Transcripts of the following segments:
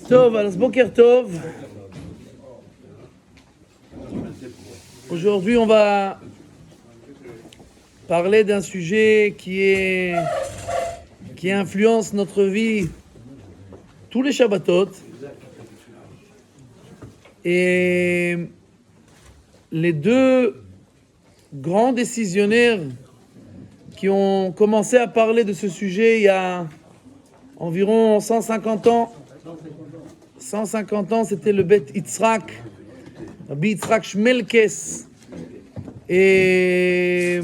Tov, alors Boker Tov. Aujourd'hui, on va parler d'un sujet qui influence notre vie tous les Shabbatot. Et les deux grands décisionnaires qui ont commencé à parler de ce sujet il y a environ 150 ans. 150 ans, c'était le Bet Yitzhak, Rabbi Yitzhak Shmelkes et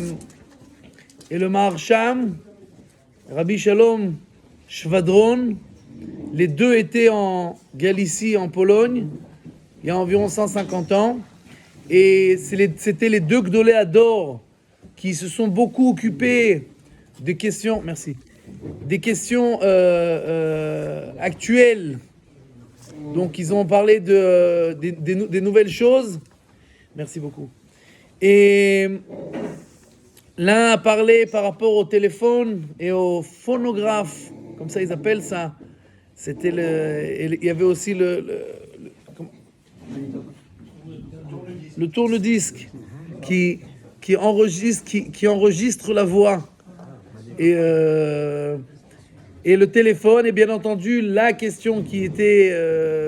le Maharsham, Rabbi Shalom Shvadron. Les deux étaient en Galicie, en Pologne, il y a environ 150 ans. Et c'était les deux Gdolei Hador qui se sont beaucoup occupés des questions, actuelles. Donc, ils ont parlé des nouvelles choses. Merci beaucoup. Et l'un a parlé par rapport au téléphone et au phonographe, comme ça ils appellent ça. Il y avait aussi le tourne-disque qui enregistre la voix. Et le téléphone, et bien entendu, la question qui était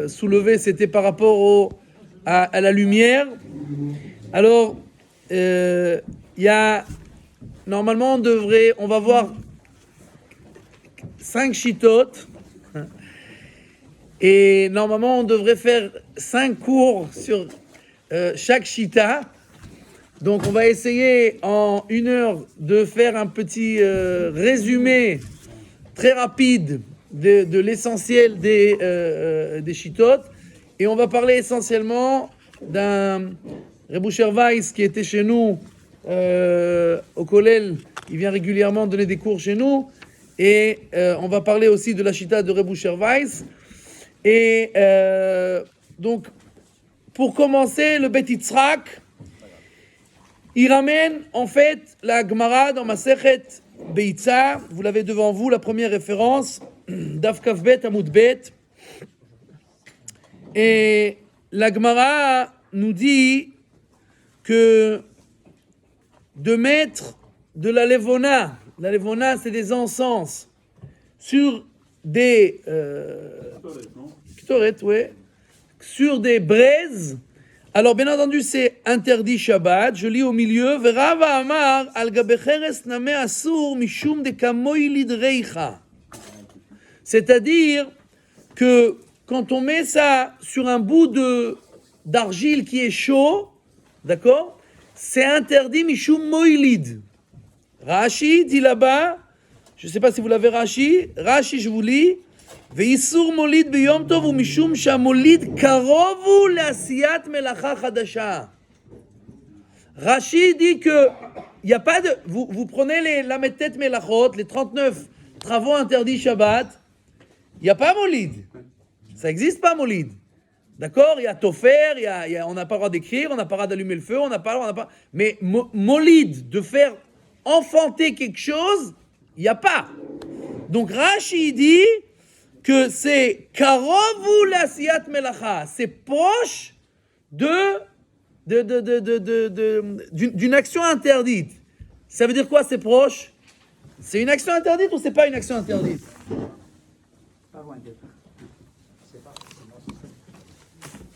soulevée, c'était par rapport à la lumière. Alors, normalement, on va voir 5 shittot. Et normalement, on devrait faire 5 cours sur chaque shita. Donc, on va essayer en 1 heure de faire un petit résumé très rapide de l'essentiel des shittot. Et on va parler essentiellement d'un Rebbe Usher Weiss qui était chez nous au Kollel. Il vient régulièrement donner des cours chez nous. Et on va parler aussi de la shita de Rebbe Usher Weiss. Et donc, pour commencer, le Bet Yitzhak, il ramène en fait la Gemara dans Masechet Beitza. Vous l'avez devant vous, la première référence, Daf Kaf Bet Amud Bet. Et la Gemara nous dit que de mettre de la levona c'est des encens, sur des sur des braises. Alors bien entendu c'est interdit Shabbat. Je lis au milieu Verava Amar al gabecheres name asur mishum de kamoy lidreicha. C'est-à-dire que quand on met ça sur un bout d'argile qui est chaud, d'accord, c'est interdit mishum moilid. Rashi dit là-bas, je ne sais pas si vous l'avez Rashi, je vous lis, Ve'isur molid biyom tov u mishum shamolid karovu le'asiyat melacha chadasha. Rashi dit que il y a pas de vous prenez la mettet melachot, les 39 travaux interdits Shabbat, il y a pas molid. Ça existe pas molid. D'accord, il y a tofer, on n'a pas le droit d'écrire, on n'a pas le droit d'allumer le feu, on n'a pas le droit, mais molid, de faire enfanter quelque chose, il n'y a pas. Donc Rashi dit que c'est karovu l'asiyat melacha, c'est proche d'une action interdite. Ça veut dire quoi, c'est proche? C'est une action interdite ou c'est pas une action interdite?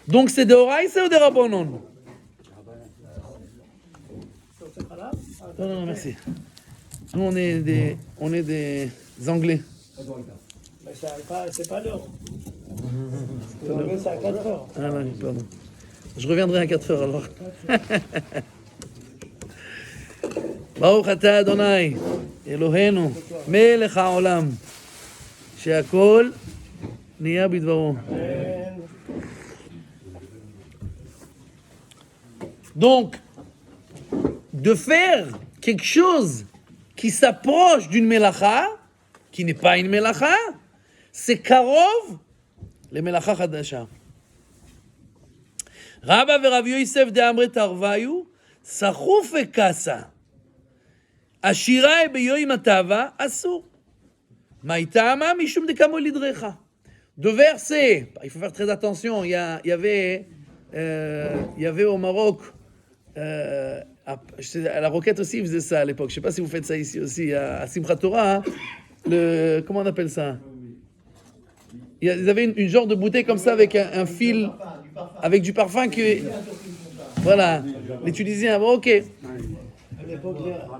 Donc c'est de Horaïsa ou de Rabbanon? Non, merci. Nous, on est des Anglais. Mais c'est pas l'heure. C'est à 4 heures. Ah non, pardon. Je reviendrai à 4 heures alors. Baruch atah Adonai, Eloheinu, melech haolam, she'akol niya bidvaro. Donc, de faire quelque chose qui s'approche d'une melacha, qui n'est pas une melacha, c'est karov, le melacha chadasha. Rabba ve Rav Yosef de Amre Tarvayu, sachuf e kasa. Ashira e beyoim atava, asur. Maïtama, mishum de kamoy lidrecha. de verser. Il faut faire très attention. Il y avait au Maroc, à la Roquette aussi, ils faisaient ça à l'époque. Je ne sais pas si vous faites ça ici aussi, à Simchat Torah. Hein, comment on appelle ça? Ils avaient une genre de bouteille comme ça avec un fil, avec du parfum que... Voilà, les Tunisiens, bon, ok. À l'époque,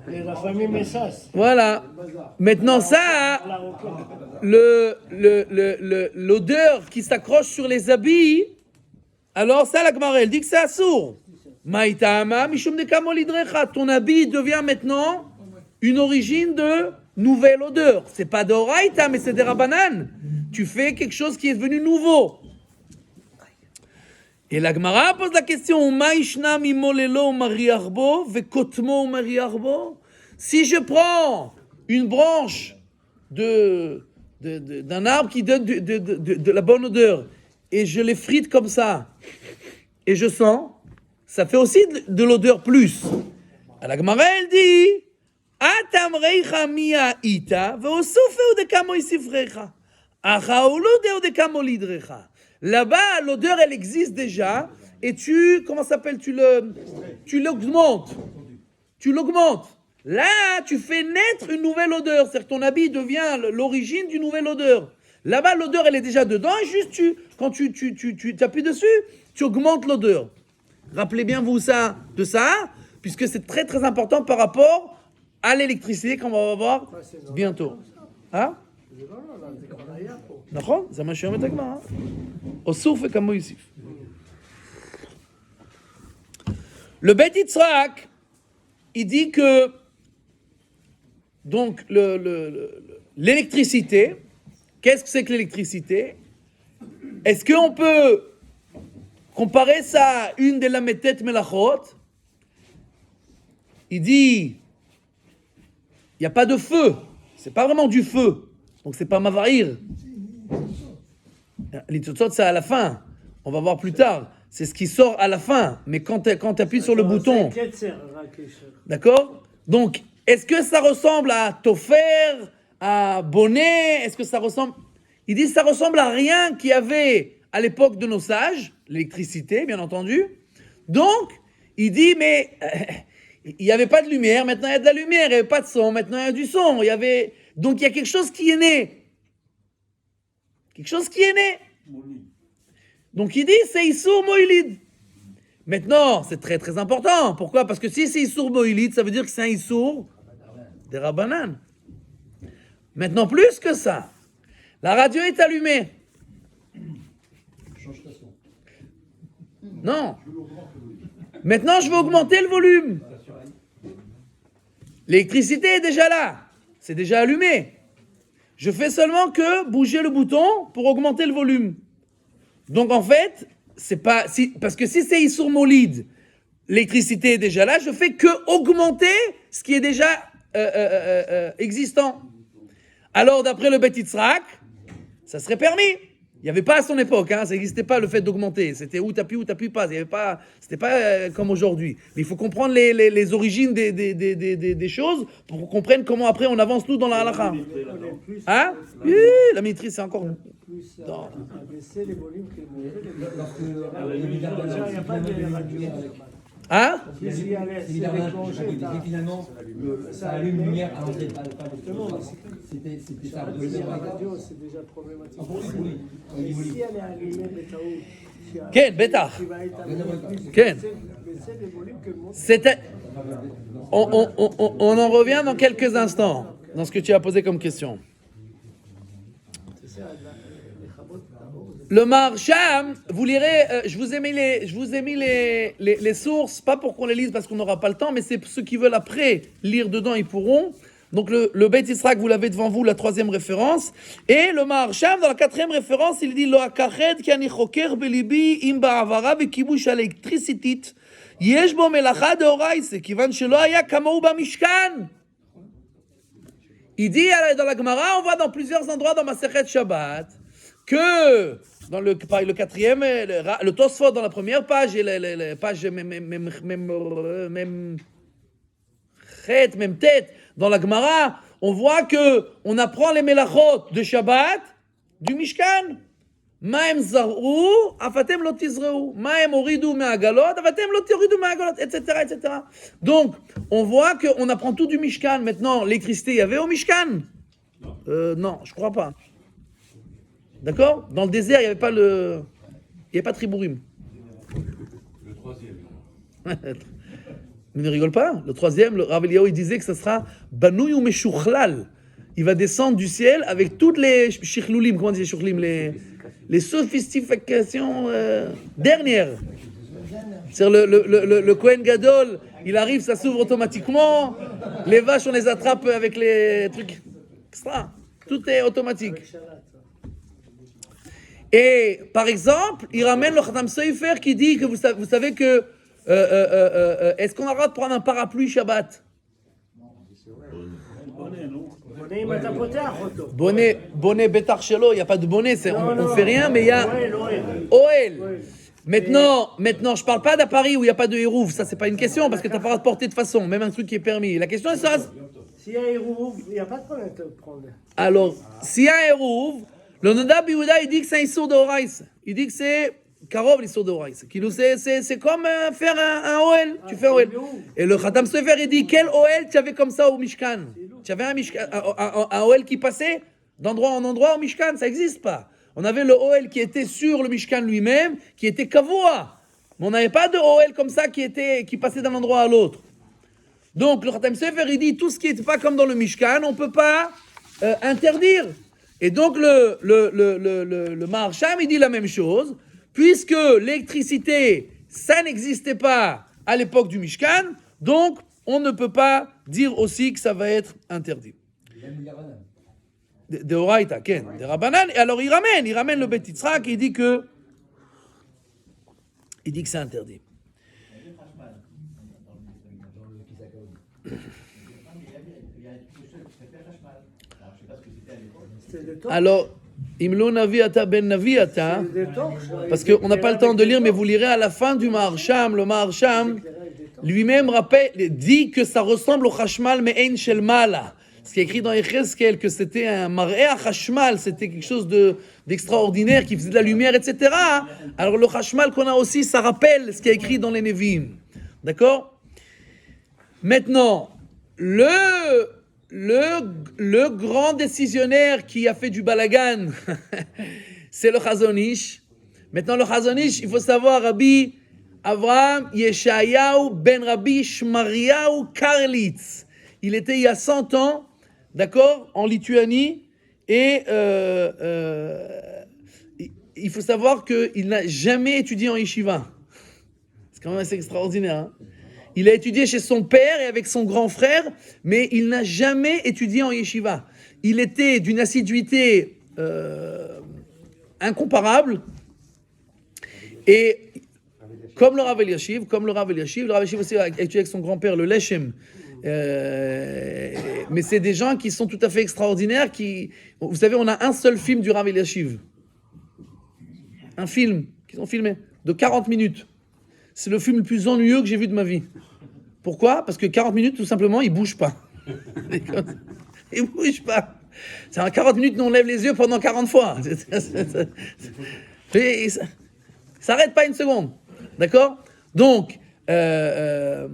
la famille Messas. Voilà. Maintenant ça, l'odeur qui s'accroche sur les habits, alors ça, la Gemara, elle dit que c'est assourd. Maïtama, mishum de kamolidrecha. Ton habit devient maintenant une origine de nouvelle odeur. C'est pas d'oraïta, mais c'est des rabanan. Tu fais quelque chose qui est devenu nouveau. Et la Gemara pose la question, Maïshna mimolelo mariarbo vekotmo mariarbo. Si je prends une branche d'un arbre qui donne de la bonne odeur et je les frite comme ça et je sens, ça fait aussi de l'odeur plus. La Gemara elle dit, Atam reicha miya ita veosufeu de kamo isifrecha. Achaolu de kamo lidrecha. Là-bas, l'odeur, elle existe déjà, et tu l'augmentes. Tu l'augmentes. Là, tu fais naître une nouvelle odeur, c'est-à-dire que ton habit devient l'origine d'une nouvelle odeur. Là-bas, l'odeur, elle est déjà dedans, et juste quand tu appuies dessus, tu augmentes l'odeur. Rappelez bien vous ça, puisque c'est très très important par rapport à l'électricité qu'on va voir bientôt. Hein? נכון? זה מה שאומרת הגמרא. אוסוף וכמו יוסיף. Le Beit Yitzhak, il dit que donc l'électricité, qu'est-ce que c'est que l'électricité? Est-ce qu'on peut comparer ça à une des lametet melachot? Il dit, il n'y a pas de feu, c'est pas vraiment du feu. Donc c'est pas Mavaïr. Les tzotzot, c'est à la fin. On va voir plus tard. C'est ce qui sort à la fin. Mais quand tu appuies sur le bouton. D'accord? Donc, est-ce que ça ressemble à Tofer, à Bonnet? Est-ce que ça ressemble... Il dit que ça ressemble à rien qu'il y avait à l'époque de nos sages. L'électricité, bien entendu. Donc, il dit, mais il n'y avait pas de lumière. Maintenant, il y a de la lumière. Il n'y avait pas de son. Maintenant, il y a du son. Il y avait... Donc, il y a quelque chose qui est né. Quelque chose qui est né. Donc, il dit, c'est Issour Moïlid. Maintenant, c'est très, très important. Pourquoi? Parce que si c'est Issour Moïlid, ça veut dire que c'est un Issour des Rabbanan. Maintenant, plus que ça, la radio est allumée. Non. Maintenant, je vais augmenter le volume. L'électricité est déjà là. C'est déjà allumé. Je fais seulement que bouger le bouton pour augmenter le volume. Donc en fait, c'est pas parce que si c'est Issour Molid, l'électricité est déjà là, je fais que augmenter ce qui est déjà existant. Alors d'après le Beit Yitzhak, ça serait permis. Il n'y avait pas à son époque, ça n'existait pas le fait d'augmenter. C'était où t'appuies pas. C'était pas comme aujourd'hui. Mais il faut comprendre les origines des choses pour qu'on comprenne comment après on avance nous dans la halakha. Hein? Oui, la maîtrise c'est encore... Non. Hein? Finalement, ça allume une lumière à l'entrée. C'était ça. La radio, c'est déjà problématique. Si elle est allumée, כן, בטח. כן. On en revient dans quelques instants dans ce que tu as posé comme question. Le Marsham, vous lirez, je vous ai mis les sources, pas pour qu'on les lise parce qu'on n'aura pas le temps, mais c'est ceux qui veulent après lire dedans, ils pourront. Donc le Beit Yitzhak, vous l'avez devant vous, la 3e référence. Et le Marsham, dans la 4e référence, il dit Lo akached ki ani choker belibi im ba'avara vekibush elektricitit yesh bo melacha deoraisa kivan shelo haya kamou bamishkan. Il dit dans la Gemara, on voit dans plusieurs endroits dans Masechet Shabbat que dans le 4e, le Tosfot dans la première page et la page même tête dans la Gemara, on voit que on apprend les melachot de Shabbat du Mishkan. Maem zar'u, afatem lo tizra'u. Maem oridu me'agalot, afatem lo tiridu me'agalot, etc., etc. Donc, on voit qu'on apprend tout du Mishkan. Maintenant, l'électricité, il y avait au Mishkan? Non, je crois pas. D'accord? Dans le désert, il n'y avait pas le... Il n'y avait pas de tribourim. Le troisième. Mais ne rigole pas. Le troisième, le Rav Eliyahu, il disait que ça sera Banouy ou Meshuchlal. Il va descendre du ciel avec toutes les shichloulim, comment on dit les shichloulim, les sophistications dernières. C'est-à-dire le Kohen Gadol, il arrive, ça s'ouvre automatiquement. Les vaches, on les attrape avec les trucs extra. Tout est automatique. Et par exemple, il ramène le Khatam Sofer qui dit que vous savez que est-ce qu'on a le droit de prendre un parapluie Shabbat? Bonnet Betar Shelo, il n'y a pas de bonnet, on fait rien, mais il y a Oel. Maintenant, je parle pas d'Paris où il n'y a pas de Hérouv, ça c'est pas une question parce que tu n'as pas le droit de porter de façon, même un truc qui est permis. La question est ça. S'il y a Hérouv, il n'y a pas de problème de prendre. Alors, s'il y a un Hérouv, le Nodab Yehuda, il dit que c'est un Issour de Horaïs. Il dit que c'est Karov l'Issour de Horaïs. C'est comme faire un Oel. Tu fais un Oel. Et le Khatam Sofer, il dit quel Oel tu avais comme ça au Mishkan? Tu avais un Oel qui passait d'endroit en endroit au Mishkan. Ça n'existe pas. On avait le Oel qui était sur le Mishkan lui-même, qui était Kavoa. Mais on n'avait pas de Oel comme ça qui passait d'un endroit à l'autre. Donc le Khatam Sofer, il dit tout ce qui n'est pas comme dans le Mishkan, on ne peut pas interdire. Et donc le Maharsham, il dit la même chose, puisque l'électricité, ça n'existait pas à l'époque du Mishkan, donc on ne peut pas dire aussi que ça va être interdit. De Oraïta, Ken, de Rabbanan. Et alors il ramène le Bet Yitzhak et il dit que c'est interdit. Alors, Imlo Navi Ata Ben Navi Ata, parce qu'on n'a pas le temps de lire, mais vous lirez à la fin du Maharsham. Le Maharsham lui-même dit que ça ressemble au Chashmal Me'en Shel Mala. Ce qui est écrit dans Yechezkel, que c'était un Mar'eh Chashmal, c'était quelque chose d'extraordinaire qui faisait de la lumière, etc. Alors le Chashmal qu'on a aussi, ça rappelle ce qui est écrit dans les Nevi'im. D'accord? Maintenant, le grand décisionnaire qui a fait du balagan, c'est le Chazon Ish. Maintenant, le Chazon Ish, il faut savoir, Rabbi Avraham Yeshayahu ben Rabbi Shmariyahu Karlitz. Il était il y a 100 ans, d'accord, en Lituanie, et il faut savoir qu'il n'a jamais étudié en yeshiva. C'est quand même assez extraordinaire, hein? Il a étudié chez son père et avec son grand frère, mais il n'a jamais étudié en yeshiva. Il était d'une assiduité incomparable. Et comme le Rav Eliashiv, le Rav Eliashiv aussi a étudié avec son grand-père, le Leshem. Mais c'est des gens qui sont tout à fait extraordinaires. Vous savez, on a un seul film du Rav Eliashiv. Un film qu'ils ont filmé de 40 minutes. C'est le film le plus ennuyeux que j'ai vu de ma vie. Pourquoi? Parce que 40 minutes, tout simplement, il ne bouge pas. Il ne bouge pas. C'est en 40 minutes, nous on lève les yeux pendant 40 fois. Et ça s'arrête pas une seconde. D'accord? Donc, le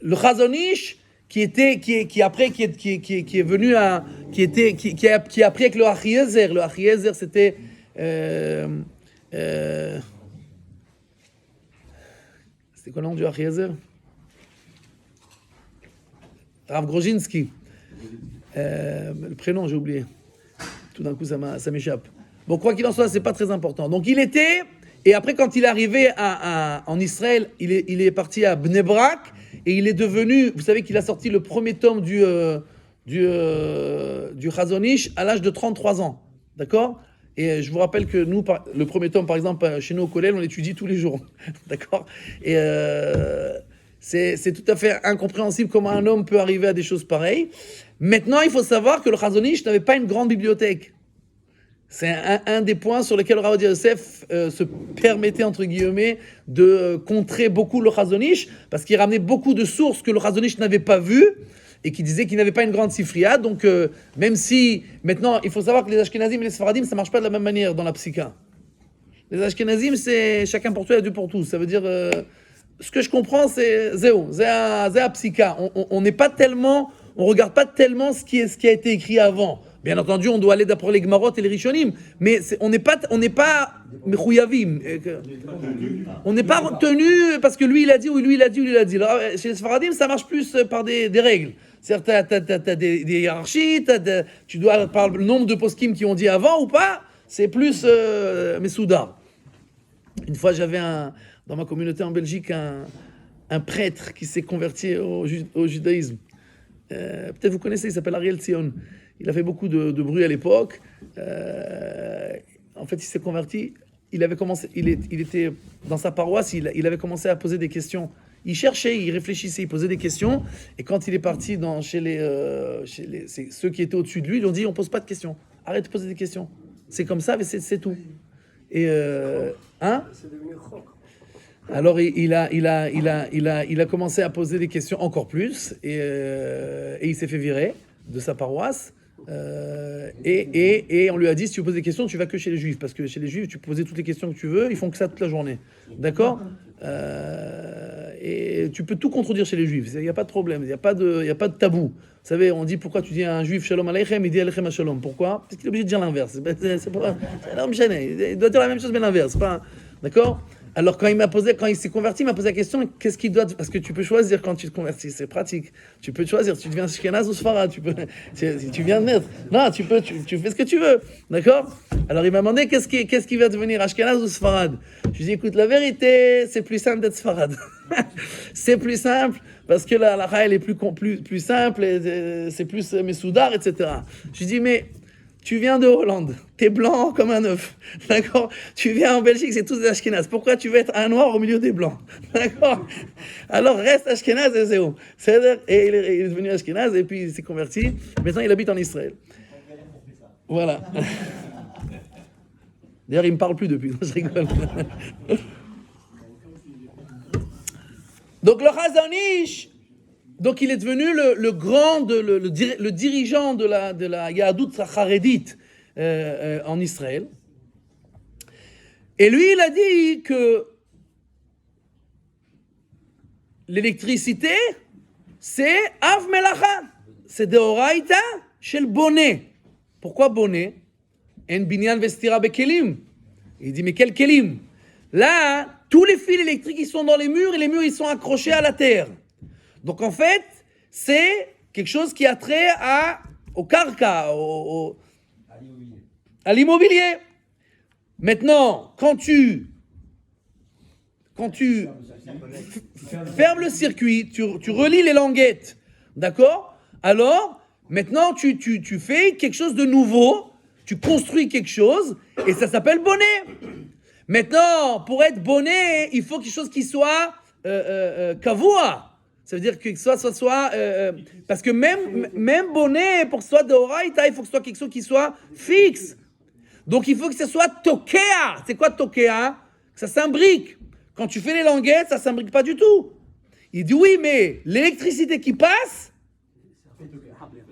Chazon Ish, qui a appris avec le Achiezer. Le Achiezer, c'était c'était quoi le nom du Achiezer? Rav Grozhinsky. Le prénom, j'ai oublié. Tout d'un coup, ça m'échappe. Bon, quoi qu'il en soit, c'est pas très important. Donc, il était, et après, quand il est arrivé en Israël, il est parti à Bnei Brak, et il est devenu, vous savez qu'il a sorti le premier tome du Chazon Ish à l'âge de 33 ans. D'accord? Et je vous rappelle que nous, le premier tome, par exemple, chez nous au collège, on l'étudie tous les jours. D'accord? Et c'est tout à fait incompréhensible comment un homme peut arriver à des choses pareilles. Maintenant, il faut savoir que le Chazon Ish n'avait pas une grande bibliothèque. C'est un des points sur lesquels Rav Yosef se permettait, entre guillemets, de contrer beaucoup le Chazon Ish, parce qu'il ramenait beaucoup de sources que le Chazon Ish n'avait pas vues. et qui disait qu'il n'avait pas une grande sifria. Donc, même si, maintenant, il faut savoir que les Ashkenazim et les Sfaradim, ça ne marche pas de la même manière dans la psycha. Les Ashkenazim, c'est chacun pour toi et Dieu pour tous. Ça veut dire, ce que je comprends, c'est zéo, c'est un psycha. On n'est pas tellement, on regarde pas tellement ce qui a été écrit avant. Bien entendu, on doit aller d'après les Gemarot et les Rishonim, mais on n'est pas Mechuyavim. On n'est pas tenu parce que lui il a dit ou lui il a dit ou lui il a dit. Alors, chez les Sfaradim, ça marche plus par des règles. C'est-à-dire, t'as des hiérarchies, tu dois par le nombre de poskim qui ont dit avant ou pas. C'est plus Messoudar. Une fois, j'avais dans ma communauté en Belgique un prêtre qui s'est converti au judaïsme. Peut-être vous connaissez, il s'appelle Ariel Tzion. Il a fait beaucoup de bruit à l'époque. En fait, il s'est converti. Il était dans sa paroisse. Il avait commencé à poser des questions. Il cherchait, il réfléchissait, il posait des questions. Et quand il est parti chez ceux qui étaient au-dessus de lui, ils lui ont dit on pose pas de questions. Arrête de poser des questions. C'est comme ça, mais c'est tout. Et C'est devenu rock. alors il a commencé à poser des questions encore plus et il s'est fait virer de sa paroisse. Et on lui a dit si tu poses des questions tu vas que chez les juifs parce que chez les juifs tu peux poser toutes les questions que tu veux, ils font que ça toute la journée, d'accord, et tu peux tout contredire chez les juifs, il n'y a pas de problème, il n'y a pas de tabou. Vous savez, on dit pourquoi tu dis à un juif shalom aleichem, il dit aleichem shalom, pourquoi? Parce qu'il est obligé de dire l'inverse, c'est l'homme gêné, il doit dire la même chose mais l'inverse, pas, d'accord. Alors quand il s'est converti, il m'a posé la question qu'est-ce qu'il doit, parce que tu peux choisir quand tu te convertis, c'est pratique. Tu peux choisir, tu deviens Ashkenaz ou Sfarad, tu viens de naître. Non, tu fais ce que tu veux, d'accord? Alors il m'a demandé qu'est-ce qui va devenir Ashkenaz ou Sfarad. Je lui ai dit écoute, la vérité, c'est plus simple d'être Sfarad. C'est plus simple parce que la halakha elle est plus simple, et c'est plus Messoudar, etc. Je lui ai dit mais tu viens de Hollande, t'es blanc comme un œuf, d'accord? Tu viens en Belgique, c'est tous des Ashkénazes. Pourquoi tu veux être un noir au milieu des blancs, d'accord? Alors reste Ashkénaze et c'est où? Et il est devenu Ashkénaze et puis il s'est converti. Maintenant il habite en Israël. Voilà. D'ailleurs il me parle plus depuis, je rigole. Donc le Chazon Ish, donc il est devenu le dirigeant de la Yahadut Charedite en Israël. Et lui, il a dit que l'électricité, c'est Av Melacha, c'est Deoraita shel Boné. Pourquoi Boné? En binyan vestira bekelim. Il dit mais quel kelim? Là, tous les fils électriques ils sont dans les murs et les murs ils sont accrochés à la terre. Donc en fait, c'est quelque chose qui a trait au karka, à l'immobilier. Maintenant, quand tu fermes le circuit, tu relis les languettes, d'accord? Alors, maintenant, tu fais quelque chose de nouveau, tu construis quelque chose, et ça s'appelle bonnet. Maintenant, pour être bonnet, il faut quelque chose qui soit kavua. Ça veut dire que soit parce que même bonnet, pour que ce soit de Horaïta, il faut que ce soit quelque chose qui soit fixe. Donc il faut que ce soit tokea. C'est quoi tokea? Ça s'imbrique. Quand tu fais les languettes, ça s'imbrique pas du tout. Il dit oui, mais l'électricité qui passe,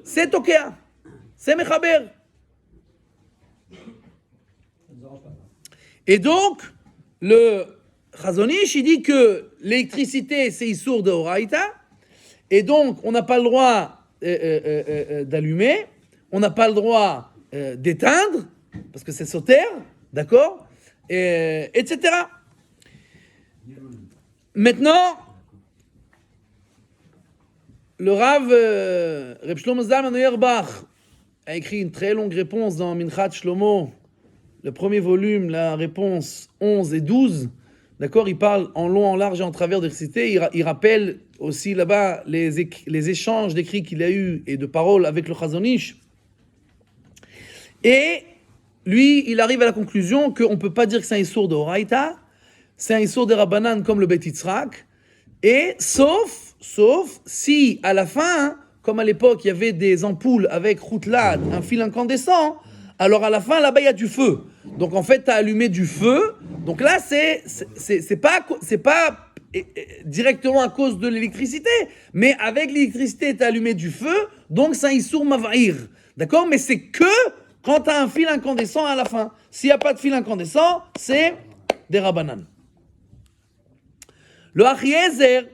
c'est tokea. C'est mechaber. Et donc, le Chazon Ish, il dit que l'électricité, c'est Issour de Horaïta, et donc on n'a pas le droit d'allumer, on n'a pas le droit d'éteindre, parce que c'est sauter, d'accord, etc. Maintenant, le Rav Reb Shlomo Zalman Auerbach a écrit une très longue réponse dans Minchat Shlomo, le premier volume, la réponse 11 et 12, d'accord, il parle en long, en large et en travers d'électricité. Il rappelle aussi là-bas les échanges d'écrits qu'il a eu et de paroles avec le Chazon Ish. Et lui, il arrive à la conclusion qu'on ne peut pas dire que c'est un Issour de Horaïta, c'est un Issour de Rabbanan comme le Beit Yitzhak, et sauf si à la fin, comme à l'époque il y avait des ampoules avec routelade, un fil incandescent, alors à la fin là-bas il y a du feu. Donc en fait tu as allumé du feu. Donc là c'est pas directement à cause de l'électricité. Mais avec l'électricité, tu as allumé du feu, donc c'est un Issour Mav'ir. D'accord? Mais c'est que quand tu as un fil incandescent à la fin. S'il n'y a pas de fil incandescent, c'est des Rabbanan. Le Achiezer,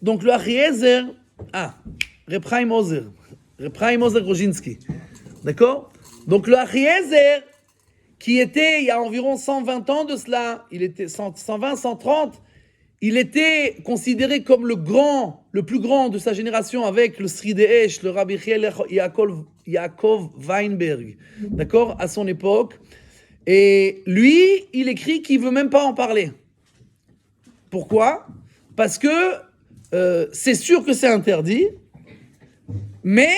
donc le Achiezer, Reb Chaim Ozer Grozhinsky, d'accord? Donc le Achiezer, qui était il y a environ 120 ans de cela, il était 120, 130, il était considéré comme le plus grand de sa génération avec le Sridei Esh, le Rabbi Yaakov Weinberg, d'accord, à son époque. Et lui, il écrit qu'il ne veut même pas en parler. Pourquoi? Parce que c'est sûr que c'est interdit, mais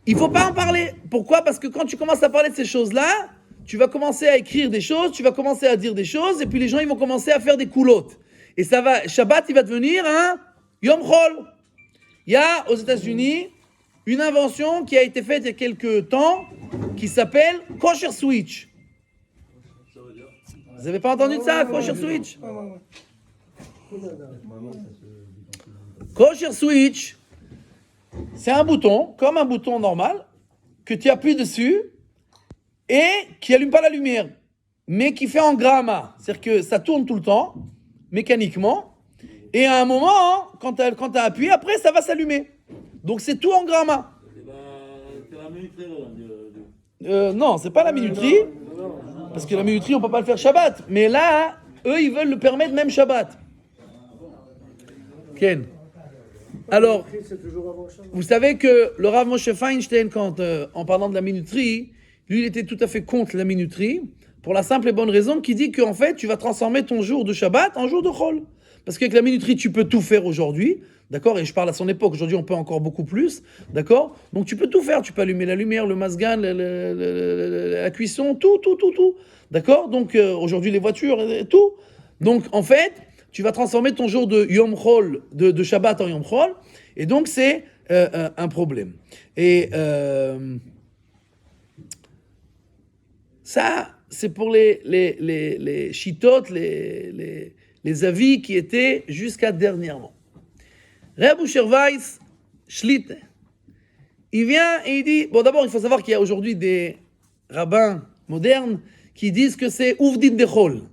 il ne faut pas en parler. Pourquoi? Parce que quand tu commences à parler de ces choses-là, tu vas commencer à écrire des choses, tu vas commencer à dire des choses, et puis les gens ils vont commencer à faire des coulottes. Et ça va, Shabbat, il va devenir un Yom Chol. Il y a aux États-Unis une invention qui a été faite il y a quelques temps qui s'appelle Kosher Switch. Vous n'avez pas entendu de ça, Kosher Switch? Kosher Switch, c'est un bouton, comme un bouton normal, que tu appuies dessus et qui n'allume pas la lumière, mais qui fait en gramma. C'est-à-dire que ça tourne tout le temps, mécaniquement, et à un moment, quand tu as appuyé, après ça va s'allumer. Donc c'est tout en gramma. C'est la minuterie, Non, c'est pas la minuterie, parce que la minuterie, on peut pas le faire Shabbat. Mais là, eux, ils veulent le permettre même Shabbat. Ken. Alors, vous savez que le Rav Moshe Feinstein, en parlant de la minuterie, lui, il était tout à fait contre la minuterie, pour la simple et bonne raison qu'il dit qu'en fait, tu vas transformer ton jour de Shabbat en jour de Chol. Parce qu'avec la minuterie, tu peux tout faire aujourd'hui, d'accord? Et je parle à son époque, aujourd'hui, on peut encore beaucoup plus, d'accord? Donc, tu peux tout faire, tu peux allumer la lumière, le masgan, la cuisson, tout, d'accord? Donc, aujourd'hui, les voitures, tout. Donc, en fait, tu vas transformer ton jour de Yom Chol, de Shabbat en Yom Chol, et donc, c'est un problème. Et ça, c'est pour les chitotes, les avis qui étaient jusqu'à dernièrement. Reb Usher Weiss, Shlite, il vient et il dit, bon d'abord il faut savoir qu'il y a aujourd'hui des rabbins modernes qui disent que c'est Uvdin Dechol.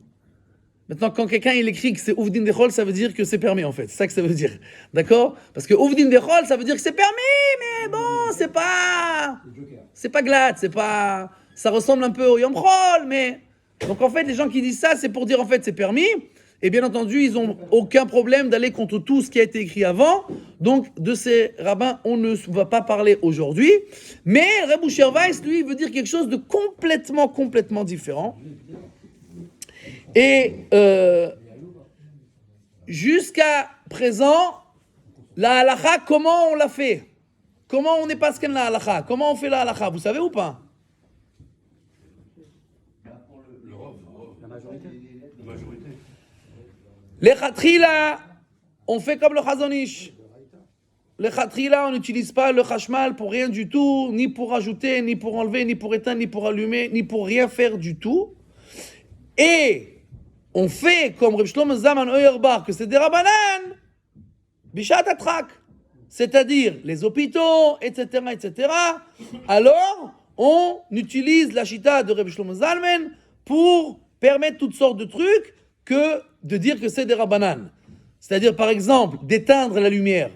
Maintenant quand quelqu'un il écrit que c'est Uvdin Dechol, ça veut dire que c'est permis en fait, c'est ça que ça veut dire, d'accord? Parce que Uvdin Dechol, ça veut dire que c'est permis, mais bon, c'est pas glatt, ça ressemble un peu au Yom Chol, mais... Donc en fait, les gens qui disent ça, c'est pour dire en fait c'est permis, et bien entendu, ils n'ont aucun problème d'aller contre tout ce qui a été écrit avant. Donc de ces rabbins, on ne va pas parler aujourd'hui. Mais Reb Usher Weiss, lui, veut dire quelque chose de complètement différent. Et jusqu'à présent, la halakha, comment on l'a fait? Comment on n'est pas scan la halakha? Comment on fait la halakha? Vous savez ou pas? Les khatrila, on fait comme le Chazon Ish. Les khatrila, on n'utilise pas le chashmal pour rien du tout, ni pour ajouter, ni pour enlever, ni pour éteindre, ni pour allumer, ni pour rien faire du tout. Et on fait comme Reb Shlomo Zalman Auerbach, que c'est des Rabbanan, Bishat Atrak, c'est-à-dire les hôpitaux, etc. Alors, on utilise la chita de Reb Shlomo Zalman pour permettre toutes sortes de trucs que de dire que c'est des Rabbanan. C'est-à-dire, par exemple, d'éteindre la lumière.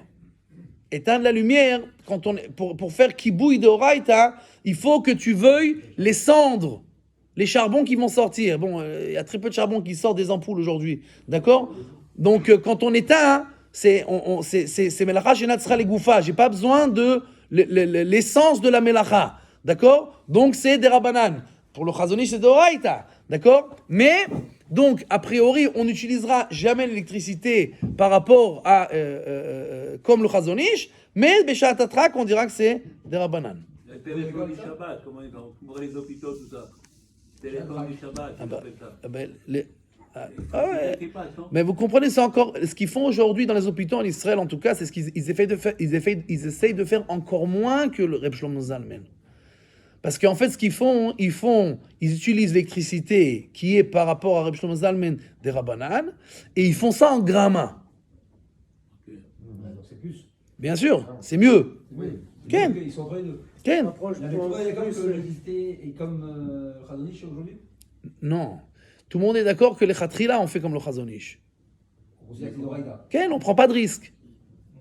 Éteindre la lumière, pour faire kibouï de Oraïta, il faut que tu veuilles les cendres, les charbons qui vont sortir. Bon, il y a très peu de charbon qui sort des ampoules aujourd'hui, d'accord? Donc, quand on éteint, c'est melacha shenat tzra legoufa. J'ai pas besoin de l'essence de la melacha, d'accord? Donc, c'est des Rabbanan. Pour le Chazon Ish, c'est de Oraïta, d'accord? Mais... Donc, a priori, on n'utilisera jamais l'électricité par rapport à, comme le Chazon Ish, mais Beshat Atrak, on dira que c'est des Rabbanan. Le téléphone du Shabbat, comment pour les hôpitaux, tout ça. Téléphone du Shabbat, mais vous comprenez, c'est encore ce qu'ils font aujourd'hui dans les hôpitaux en Israël, en tout cas, c'est ce qu'ils essayent de faire encore moins que le Reb Shlomo Zalman. Parce qu'en fait, ce qu'ils font, ils utilisent l'électricité qui est par rapport à Reb Shlomo Zalman des Rabbanan, et ils font ça en gramma. Donc c'est plus. Bien sûr, c'est mieux. Oui. Ken. Ils sont entre les deux. Ken. Approche La plus, lecture est comme plus, l'électricité et comme Khazonich aujourd'hui. Non. Tout le monde est d'accord que les Khatrila ont fait comme le Chazon Ish. On considère que c'est d'Oraïda. Ken, on prend pas de risque.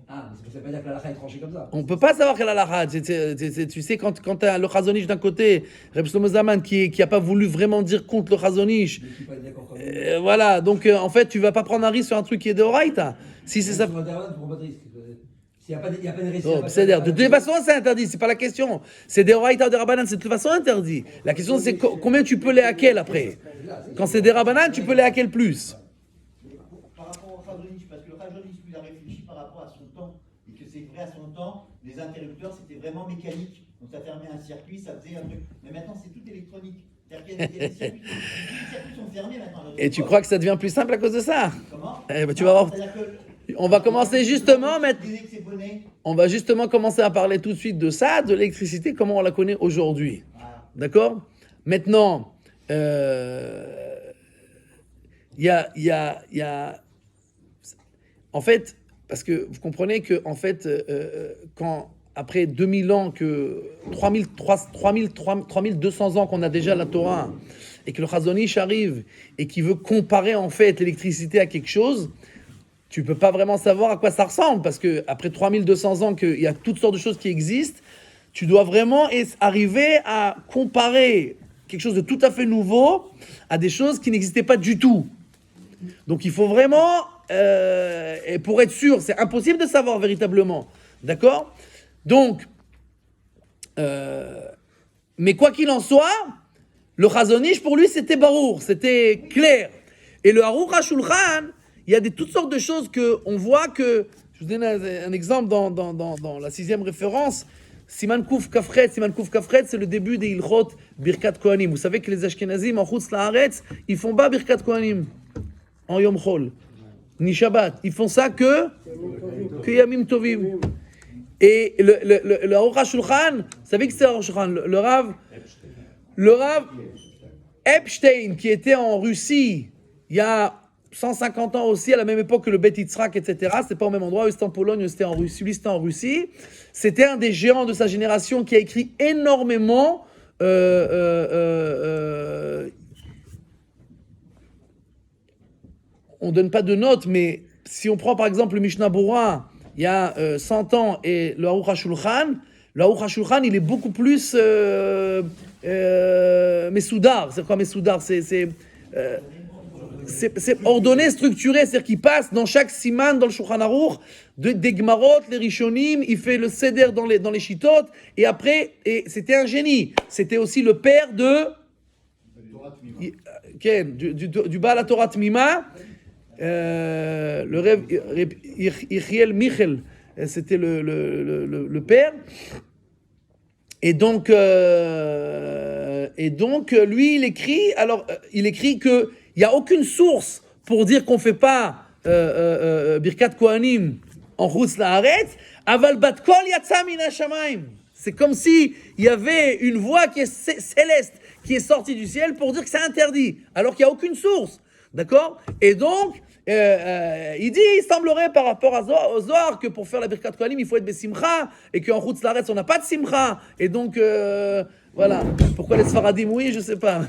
Ah, mais ça veut pas dire que la lacha est tranchée comme ça. On peut pas savoir quelle est la halakha. Tu sais, quand tu as le Chazon Ish d'un côté, Reb Shlomo Zalman qui a pas voulu vraiment dire contre le Chazon Ish, Mais qui pas d'accord comme nous. voilà, donc en fait, tu vas pas prendre un risque sur un truc qui est de Horaïta. Si c'est ça. Sur Internet, tu prends pas de risque. S'il n'y a pas de risque. Oh, c'est-à-dire, de toute façon, c'est interdit, c'est pas la question. C'est des Horaïta ou des Rabbanan, c'est de toute façon interdit. La question, c'est combien tu peux les hacker après. Quand c'est des Rabbanan, tu peux les hacker plus. Par rapport au Khazonich, parce que le Khazonich lui a réfléchi par rapport à son temps, et que c'est vrai à son temps, les interrupteurs c'était vraiment mécanique, donc ça fermait un circuit, ça faisait un truc. Mais maintenant c'est tout électronique. C'est-à-dire qu'il y a des circuits, tous les circuits sont fermés maintenant. Et tu crois que ça devient plus simple à cause de ça? Comment? Eh ben, tu vas voir. C'est-à-dire que On va commencer justement, tu disais que c'est bonnet. on va justement commencer à parler tout de suite de ça, de l'électricité, comment on la connaît aujourd'hui. Voilà. D'accord? Maintenant, il y a... En fait, parce que vous comprenez que, en fait, quand, après 2000 ans, que 3200 ans qu'on a déjà la Torah, et que le Chazon Ish arrive, et qui veut comparer, en fait, l'électricité à quelque chose, tu peux pas vraiment savoir à quoi ça ressemble, parce que après 3200 ans qu'il y a toutes sortes de choses qui existent, tu dois vraiment arriver à comparer quelque chose de tout à fait nouveau à des choses qui n'existaient pas du tout. Donc il faut vraiment, et pour être sûr, c'est impossible de savoir véritablement, d'accord? Donc, mais quoi qu'il en soit, le Chazon Ish pour lui c'était barour, c'était clair. Et le Aruch HaShulchan, il y a toutes sortes de choses qu'on voit que, je vous donne un exemple dans la 6e référence, Siman Kouf Kafret, c'est le début des Ilchot Birkat Kohanim. Vous savez que les Ashkenazim en Chutz La'aretz, ils font pas Birkat Kohanim en Yom Chol, ni Shabbat. Ils font ça que Yamim Tovim. Et le Aruch HaShulchan, vous savez que c'est Aruch HaShulchan, le Rav Epstein, qui était en Russie il y a 150 ans aussi, à la même époque que le Bet Yitzhak, etc. C'est pas au même endroit, c'était en Pologne, c'était en Russie, lui c'était en Russie. C'était un des géants de sa génération qui a écrit énormément. On donne pas de notes, mais si on prend par exemple le Mishnah Berurah, il y a 100 ans, et le Aruch HaShulchan, il est beaucoup plus Mesoudar. C'est quoi Mesoudar? C'est ordonné, structuré, c'est-à-dire qu'il passe dans chaque siman, dans le Shulchan Aruch, des Gemarot, les Rishonim, il fait le Seder dans les Shitot, et après, c'était un génie. C'était aussi le père de... du Baal HaTorah Tmima, le Rev Yechiel Michel, c'était le père. Et donc, lui, il écrit que il n'y a aucune source pour dire qu'on ne fait pas Birkat Kohanim en Chutz La'aretz, aval bat kol yatsa min hashamayim. C'est comme si il y avait une voix qui est céleste, qui est sortie du ciel pour dire que c'est interdit, alors qu'il n'y a aucune source. D'accord? Et donc, il semblerait par rapport au Zohar que pour faire la Birkat Kohanim, il faut être Besimcha, et qu'en Chutz La'aretz, on n'a pas de Simcha. Et donc, voilà. Pourquoi les Sfaradim, oui, je ne sais pas.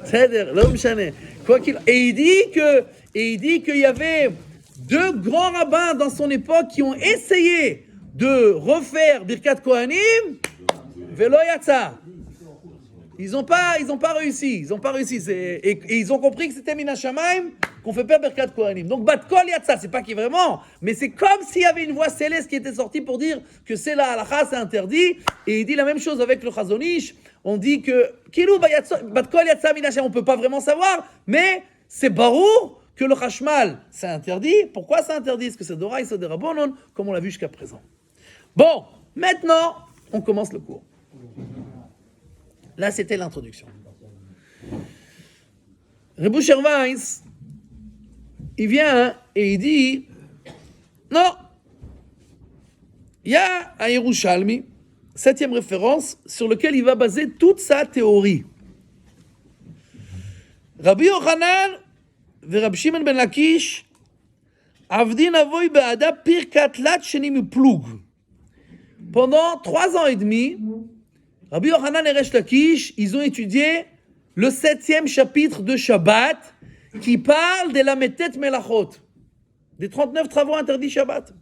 C'est-à-dire, l'homme chané. Et il dit qu'il y avait 2 grands rabbins dans son époque qui ont essayé de refaire Birkat Kohanim, Velo Yatsa. Ils n'ont pas réussi. Et ils ont compris que c'était Min HaShamayim, qu'on fait pas Birkat Kohanim. Donc, Bat Kol Yatsa, c'est pas qui vraiment, mais c'est comme s'il y avait une voix céleste qui était sortie pour dire que c'est la halakha, c'est interdit. Et il dit la même chose avec le Chazon Ish. On dit que, Bat Kol Yatsa Min HaShamayim, on peut pas vraiment savoir, mais c'est barour que le Chashmal, c'est interdit. Pourquoi c'est interdit? Est-ce que c'est d'Oraïs ou de Rabbanon, comme on l'a vu jusqu'à présent? Bon, maintenant, on commence le cours. Là, c'était l'introduction. Rebbe Weiss, il vient et il dit, non, il y a un Yerushalmi septième référence sur lequel il va baser toute sa théorie. Rabbi Yochanan et Rabbi Shimon ben Lakish Avdin avoy be'ada pirkat lat sheni miplug. Pendant 3 ans et demi, Rabbi Yochanan et Resh Lakish, ils ont étudié le 7e chapitre de Shabbat qui parle de la Metet Melachot, des 39 travaux interdits Shabbat.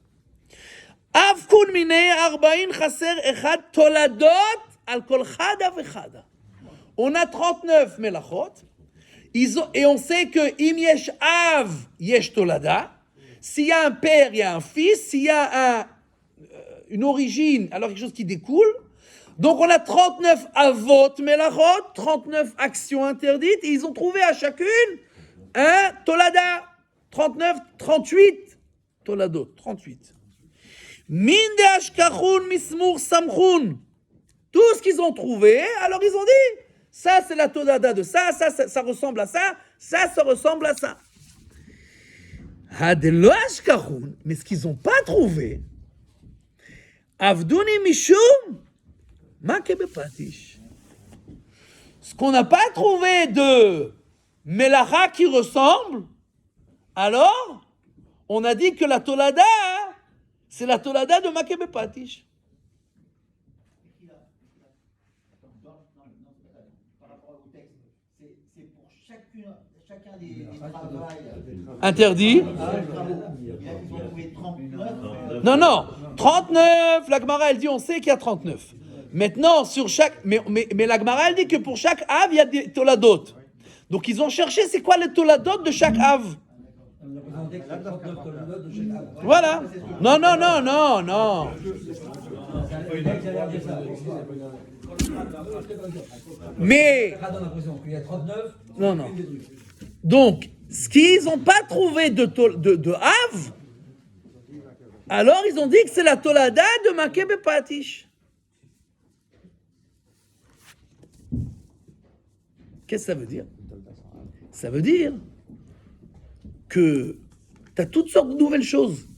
Av kun minei 40 chaser echad toladot al kol chada vechada. On a 39 Melachot, et on sait que im yesh av, yesh tolada. S'il y a un père, il y a un fils. S'il y a une origine, alors quelque chose qui découle. Donc on a 39 avot melachot, 39 actions interdites, et ils ont trouvé à chacune un tolada. 39, 38 toladot, 38. Min de ashkachun mismur samchun. Tout ce qu'ils ont trouvé, alors ils ont dit, ça c'est la tolada de ça ressemble à ça ressemble à ça. Hadelo ashkachun, mais ce qu'ils n'ont pas trouvé, avduni mishum, makebepatish. Ce qu'on n'a pas trouvé de melacha qui ressemble, alors on a dit que la tolada, c'est la tolada de makebepatish. Par rapport au texte, c'est pour chacun des travaux. Interdit. Ils ont trouvé 39. Non, 39, la Gemara elle dit, on sait qu'il y a 39. Maintenant, sur chaque... Mais la Gemara elle dit que pour chaque Av, il y a des toladot. Donc ils ont cherché, c'est quoi les toladot de chaque Av. Voilà. Non. Mais... Non. Donc, ce qu'ils n'ont pas trouvé de Av, alors ils ont dit que c'est la tolada de Makeh Bepatish. Qu'est-ce que ça veut dire? Ça veut dire que tu as toutes sortes de nouvelles choses.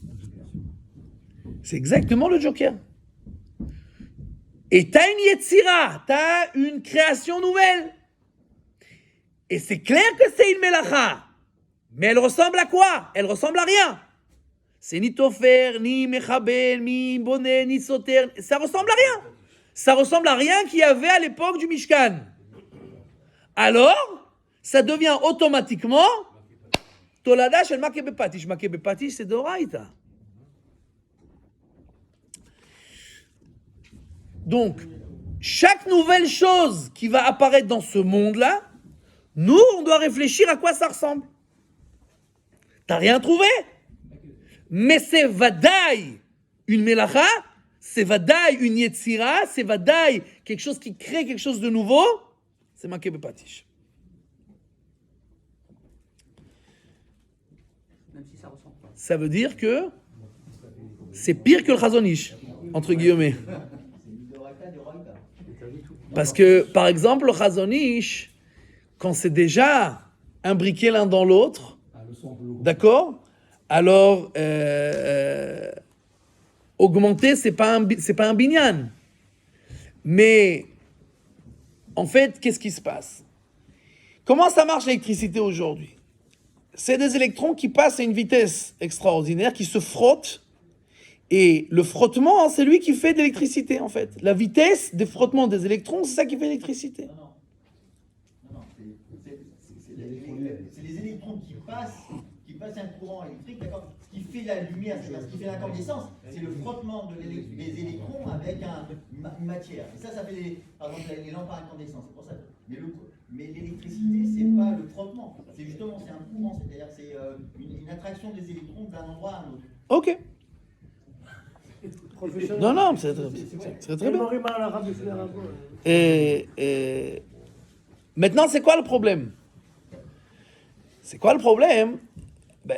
C'est exactement le Joker. Et tu as une Yetzira, tu as une création nouvelle. Et c'est clair que c'est une Melacha. Mais elle ressemble à quoi? Elle ressemble à rien. C'est ni Tofer, ni Mechabel, ni Bonnet, ni Soter. Ça ressemble à rien. Ça ressemble à rien qu'il y avait à l'époque du Mishkan. Alors, ça devient automatiquement Tolada shel Makeh Bepatish. Makeh Bepatish, c'est d'Oraïta. Donc, chaque nouvelle chose qui va apparaître dans ce monde-là, nous, on doit réfléchir à quoi ça ressemble. T'as rien trouvé? Mais c'est vadaï une melacha, c'est vadaï une yetzira, c'est vadaï quelque chose qui crée quelque chose de nouveau, c'est Makeh Bepatish. Même si ça ressemble pas. Ça veut dire que c'est pire que le Chazon Ish, entre guillemets. Parce que, par exemple, le Chazon Ish, quand c'est déjà imbriqué l'un dans l'autre, d'accord? Alors, augmenter, c'est pas un binyan. Mais, en fait, qu'est-ce qui se passe? Comment ça marche l'électricité aujourd'hui? C'est des électrons qui passent à une vitesse extraordinaire, qui se frottent. Et le frottement, c'est lui qui fait de l'électricité, en fait. La vitesse des frottements des électrons, c'est ça qui fait l'électricité. Non, c'est les électrons qui passent un courant électrique, d'accord? Ce qui fait la lumière, ce qui fait l'incandescence, c'est le frottement des électrons avec une matière. Et ça fait par exemple les lampes à incandescence, c'est pour ça. Mais l'électricité, c'est pas le frottement, c'est justement c'est un courant, c'est-à-dire c'est une attraction des électrons d'un endroit à un autre. Ok. Non, c'est très bien. Et maintenant, c'est quoi le problème?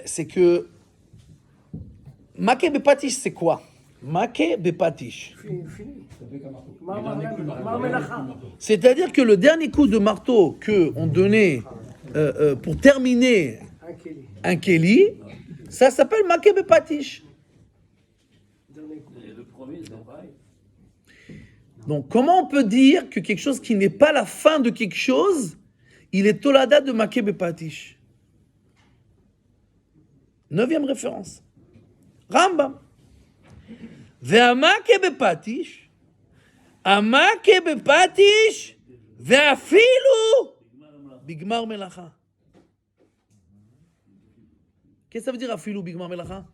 C'est que Makeh Bepatish, c'est quoi? Makeh Bepatish. C'est-à-dire que le dernier coup de marteau qu'on donnait pour terminer un Kéli, ça s'appelle Makeh Bepatish. Le premier, c'est pareil. Donc, comment on peut dire que quelque chose qui n'est pas la fin de quelque chose, il est Tolada de Maké Bepatish? 9e référence. Rambam. Ve'amake bepatish, amake bepatish, ve'afilu bigmar melacha. Qu'est-ce que ça veut dire afilu bigmar melacha?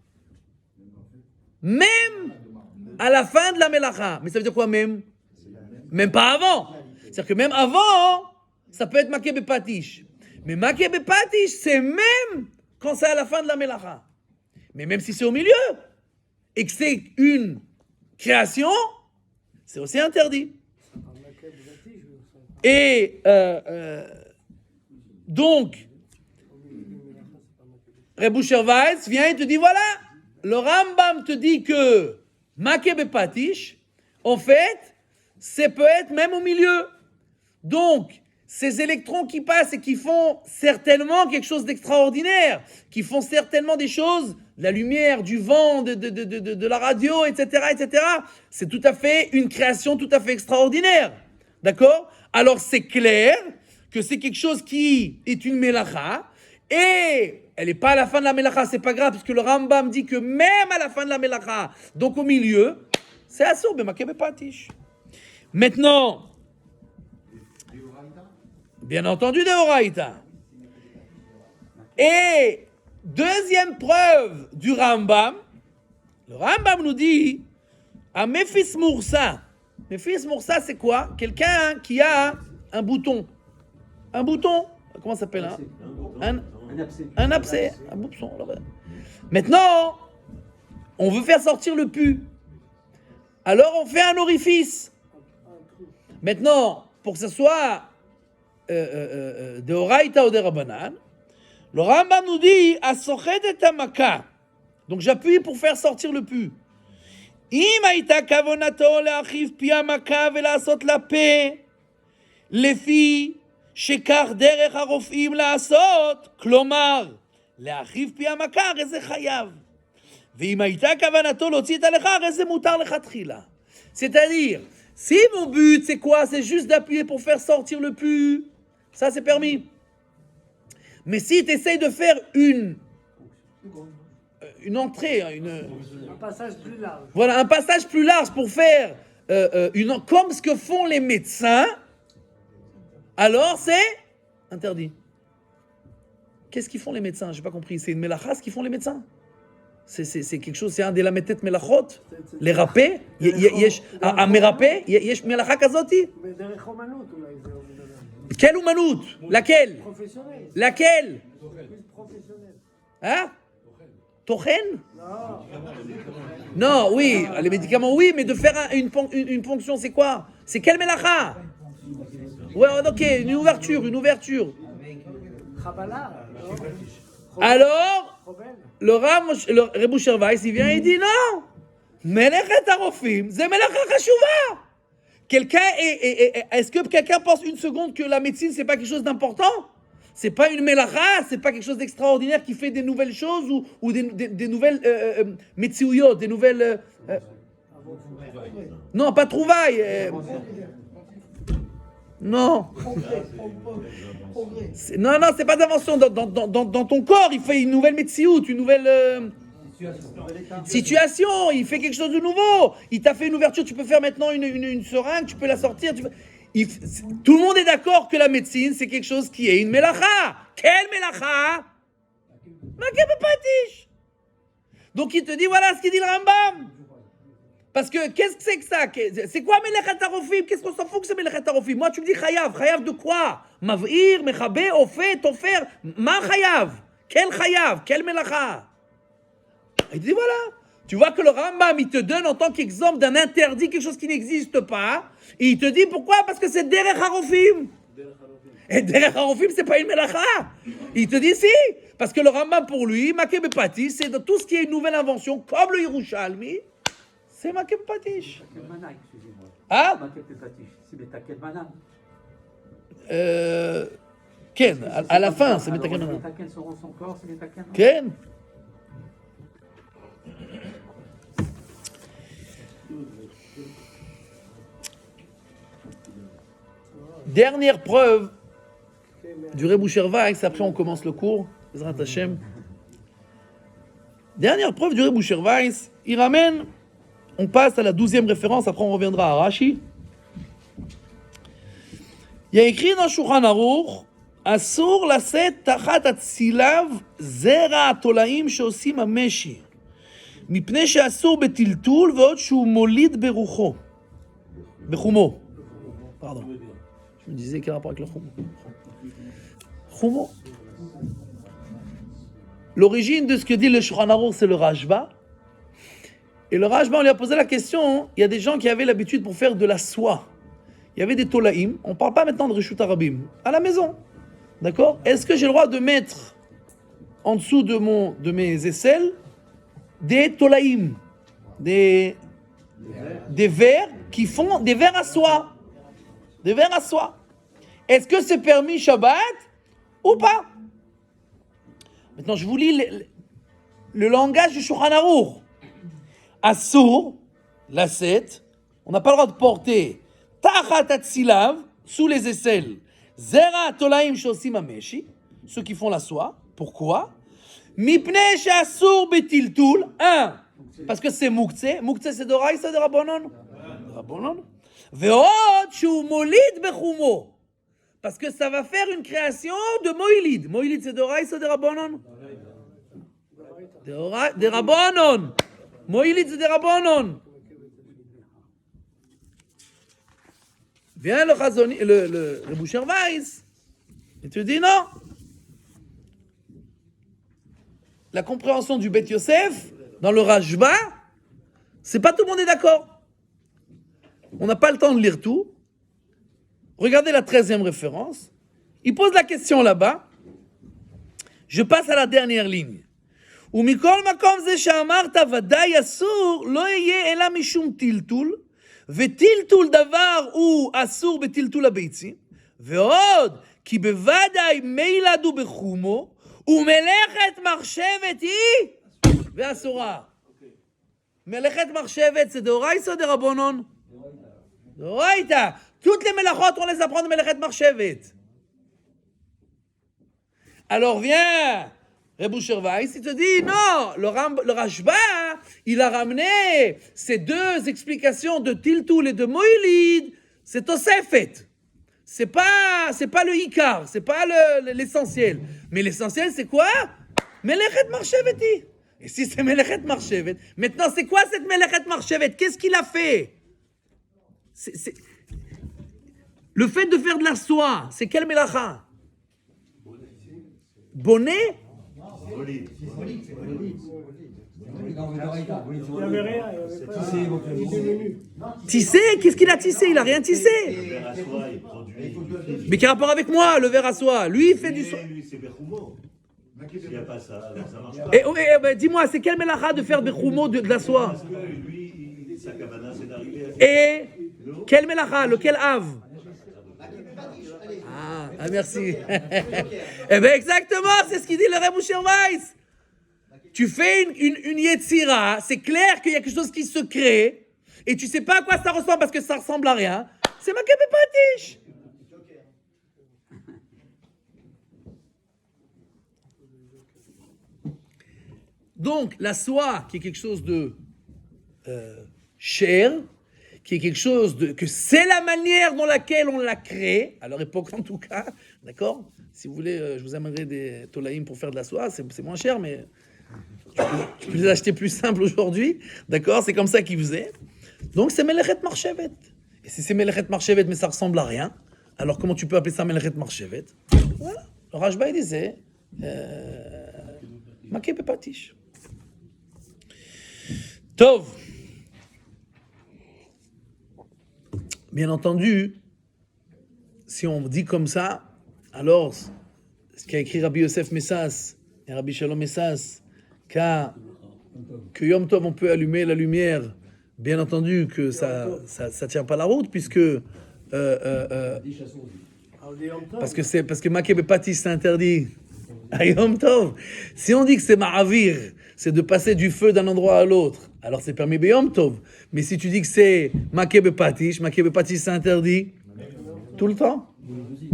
Même à la fin de la melacha. Mais ça veut dire quoi même? Même pas avant. C'est-à-dire que même avant, ça peut être maké bepatish. Mais maké bepatish, c'est même quand c'est à la fin de la melacha. Mais même si c'est au milieu, et que c'est une création, c'est aussi interdit. Et donc, Rebbe Shervais vient et te dit, voilà, le Rambam te dit que Maké Bepatish, en fait, ça peut être même au milieu. Donc, ces électrons qui passent et qui font certainement quelque chose d'extraordinaire, qui font certainement des choses, la lumière, du vent, de la radio, etc., etc., c'est tout à fait une création tout à fait extraordinaire. D'accord? Alors c'est clair que c'est quelque chose qui est une melacha, et elle n'est pas à la fin de la melacha, c'est pas grave, puisque le Rambam dit que même à la fin de la melacha, donc au milieu, c'est assour, b'maké bepatish. Maintenant, bien entendu, de Horaïta. Et deuxième preuve du Rambam, le Rambam nous dit à Mephis Moursa. Mephis Moursa, c'est quoi? Quelqu'un qui a un bouton. Un bouton, comment ça s'appelle? Un abcès. Un bouton. Maintenant, on veut faire sortir le pu. Alors on fait un orifice. Maintenant, pour que ce soit de Horaïta ou de Rabbanan, le Rambam nous dit Asochet et Tamaka. Donc j'appuie pour faire sortir le pu. Im haïta kavonato le'achiv pi hamaka ve'lasot la pe lefi shekar derech harofim la'asot klomar le'achiv pi hamaka הרי זה חייב. ואם הייתה כוונתו להוציא את הלכה הרי זה מותר לכתחילה. C'est-à-dire, si mon but c'est quoi? C'est juste d'appuyer pour faire sortir le pu. Ça c'est permis. Mais si tu essayes de faire une entrée, Un passage plus large. Voilà, un passage plus large pour faire comme ce que font les médecins, alors c'est interdit. Qu'est-ce qu'ils font les médecins? J'ai pas compris. C'est une melacha ce qu'ils font les médecins? C'est quelque chose, c'est un des lametet melachot? Les râpés? À mérapé? Yesh melacha kazoti? בדרך אומנות אולי זה הוא מדבר. Quelle oumanout? Laquelle? פרופסיונל. Laquelle? פרופסיונל. Hein? Tochen? לא. Non, oui, les médicaments, oui, mais de faire une ponction, c'est quoi? C'est quelle melacha? Ouais, ok, une ouverture. חבלה. Alors, חובל. le Rebbe Shervais, il vient et il dit non, Melechet Harofim, c'est melacha chashuva. Est-ce que quelqu'un pense une seconde que la médecine, c'est pas quelque chose d'important? C'est pas une melacha, c'est pas quelque chose d'extraordinaire qui fait des nouvelles choses ou des nouvelles metsiouyot, des nouvelles... Non, pas trouvailles. Non. Non, c'est pas d'invention. Dans ton corps, il fait une nouvelle metsiout, une nouvelle... situation, il fait quelque chose de nouveau. Il t'a fait une ouverture, tu peux faire maintenant une seringue, tu peux la sortir. Tout le monde est d'accord que la médecine, c'est quelque chose qui est une melacha. Quelle melacha? Maké bepatish. Donc il te dit, voilà ce qu'il dit le Rambam. Parce que qu'est-ce que c'est que ça? C'est quoi melechet harofim? Qu'est-ce qu'on s'en fout que c'est melechet harofim? Moi tu me dis chayav. Chayav de quoi? Mav'ir, mechabé, ofet, tofer. Ma chayav? Quel chayav? Quelle melacha? Il dit voilà, tu vois que le Rambam il te donne en tant qu'exemple d'un interdit quelque chose qui n'existe pas, et il te dit pourquoi? Parce que c'est derech harofim. Et derech harofim c'est pas une melacha. Il te dit si, parce que le Rambam pour lui, maké bepatish, c'est de tout ce qui est une nouvelle invention, comme le Yerushalmi, c'est maké bepatish. Ah? c'est Betakel Manan. Ken, à la fin, c'est Betakel Manan. Betakel selon son corps, c'est Betakel Manan. Ken. Dernière preuve du Rebbe Weiss, après on commence le cours, Bezrat Hashem. Dernière preuve du Rebbe Weiss, il ramène, on passe à la 12e référence, après on reviendra à Rashi. Il y a écrit dans Shulchan Aruch, Asur laset tachat atzilav zera atolaim sheosim hameshi. מפני שאסור בטלטול ועוד שהוא מוליד ברוחו. בחומו. Pardon. Je me disais quel rapport avec le chumo. Chumo. L'origine de ce que dit le Shulchan Aruch, c'est le Rashba. Et le Rashba, on lui a posé la question, il y a des gens qui avaient l'habitude pour faire de la soie. Il y avait des tolaïm, on ne parle pas maintenant de Reshut Arabim, à la maison. D'accord? Est-ce que j'ai le droit de mettre en dessous de mes aisselles des tolaïm, des vers qui font des vers à soie? Des vers à soie. Est-ce que c'est permis Shabbat ou pas? Maintenant, je vous lis le langage du Shulchan Aruch. Assour, lasset, on n'a pas le droit de porter tachat atzilav, sous les aisselles, zera tolaim shosim hameshi, ceux qui font la soie. Pourquoi? Mipnei she'asur betiltul, parce que c'est mouktsé. Mouktsé c'est d'oraïsa de Rabbanon. Rabbanon. Ve'od shu molid bechumo, parce que ça va faire une création de moïlid. Moïlid c'est d'oraïsa de Rabbanon. De Rabbanon. Moïlid c'est de Rabbanon. Vient le Rebbe Weiss et te dit non. La compréhension du Beth Yosef dans le Rashba, c'est pas tout le monde est d'accord. On n'a pas le temps de lire tout. Regardez la 13e référence. Il pose la question là-bas. Je passe à la dernière ligne. ומכל מקום זה שאמרת ודאי אסור לא יהיה אלא משום טלטול, וטלטול דבר הוא אסור בטלטול הביצים, ועוד כי בוודאי מילד הוא בחומו, ומלאכת מחשבת היא ואסורה. מלאכת מחשבת זה דאורייתא או דרבנן? דאורייתא. Toutes les mélachot, on les apprend de מלאכת מחשבת. Alors viens Rebbe Weiss, il te dit, non, le Rashba, il a ramené ces deux explications de Tiltul et de Moïlid, c'est Tosefet. C'est pas le Ikar, c'est pas l'essentiel. Mais l'essentiel, c'est quoi? Melechet Marsheveti. Et si c'est Melechet Marchevet, maintenant, c'est quoi cette Melechet Marchevet? Qu'est-ce qu'il a fait? Le fait de faire de la soie, c'est quel Melacha? Bonnet? Tissé? Qu'est-ce qu'il a tissé? Il a rien tissé. Mais quel rapport avec moi, le verre à soie? Lui, il fait du soie. S'il n'y a pas ça, alors ça marche pas. Et dis-moi, c'est quel mélacha de faire Bechumo de la soie? Parce que lui, sa kavana, c'est d'arriver à... Et quel mélacha? Lequel Av? Ah, merci. Eh bien, exactement, c'est ce qu'il dit le Rebbe Weiss. Tu fais une yetzira, c'est clair qu'il y a quelque chose qui se crée, et tu sais pas à quoi ça ressemble parce que ça ressemble à rien. C'est ma patish. Donc, la soie, qui est quelque chose de cher, qui est quelque chose que c'est la manière dans laquelle on l'a créé, à leur époque en tout cas, d'accord? Si vous voulez, je vous amènerai des tolaïm pour faire de la soie, c'est moins cher, mais tu peux les acheter plus simple aujourd'hui, d'accord? C'est comme ça qu'ils faisaient. Donc, c'est Melechet Marchevet. Et si c'est Melechet Marchevet, mais ça ressemble à rien, alors comment tu peux appeler ça Melechet Marchevet? Voilà. Le Rashba, il disait, Maké Pepatish. Tov. Bien entendu, si on dit comme ça, alors ce qu'a écrit Rabbi Yosef Messas et Rabbi Shalom Messas, que Yom Tov on peut allumer la lumière, bien entendu que ça tient pas la route puisque parce que Maké Bepati c'est interdit à Yom Tov. Si on dit que c'est Ma'avir, c'est de passer du feu d'un endroit à l'autre, alors c'est permis Yom Tov. Mais si tu dis que c'est Maké Bepatish c'est interdit tout le temps. aussi.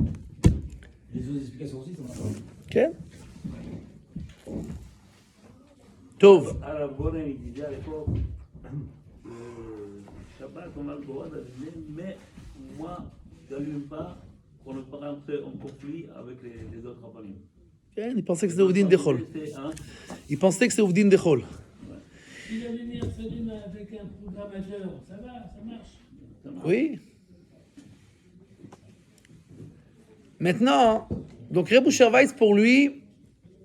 Les autres explications aussi sont pas. כן? טוב. Alors, Bonin, il disait à l'époque, Shabbat, on a le droit d'allumer, mais moi, je n'allume pas pour ne pas rentrer en conflit avec les autres rabbinim. כן, il pensait que c'était Oudin Dechol. Hein? Il pensait que c'était Oudin Dechol. Si la lumière s'allume avec un programmateur, ça va, ça marche. Oui. Maintenant, donc Rebbe Usher Weiss, pour lui,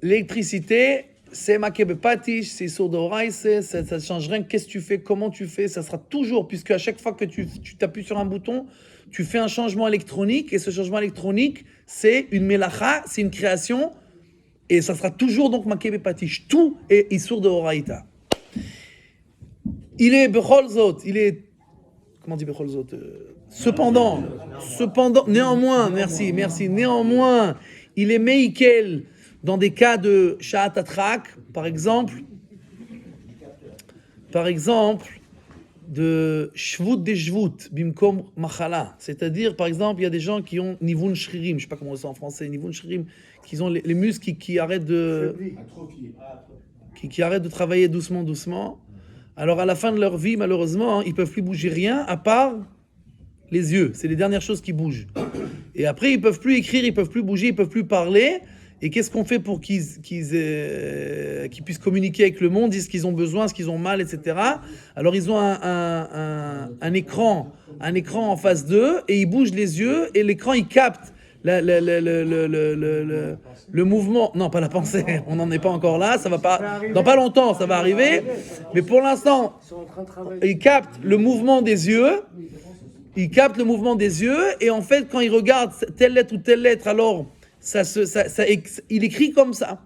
l'électricité, c'est maké bepatish, c'est sourd d'oraïs, ça ne change rien. Qu'est-ce que tu fais, comment tu fais, ça sera toujours, puisque à chaque fois que tu t'appuies sur un bouton, tu fais un changement électronique, et ce changement électronique, c'est une melacha, c'est une création, et ça sera toujours donc maké bepatish. Tout est issour d'oraïta. Il est bechol zot, il est, comment on dit bechol zot, cependant, néanmoins, merci, néanmoins, il est meikel dans des cas de sha'at atrak, par exemple, de shvut de shvut, bimkom machala, c'est-à-dire, par exemple, il y a des gens qui ont nivun shririm, je ne sais pas comment on dit ça en français, nivun shririm, qui ont les muscles qui arrêtent de, qui arrêtent de travailler doucement. Alors à la fin de leur vie, malheureusement, ils ne peuvent plus bouger rien à part les yeux. C'est les dernières choses qui bougent. Et après, ils ne peuvent plus écrire, ils ne peuvent plus bouger, ils ne peuvent plus parler. Et qu'est-ce qu'on fait pour qu'ils puissent communiquer avec le monde, dire ce qu'ils ont besoin, ce qu'ils ont mal, etc. Alors ils ont un écran en face d'eux et ils bougent les yeux et l'écran il capte le mouvement, non pas la pensée, on n'en est pas encore là, ça va pas, dans pas longtemps ça va arriver, mais pour l'instant, il capte le mouvement des yeux, et en fait quand il regarde telle lettre ou telle lettre, alors il écrit comme ça.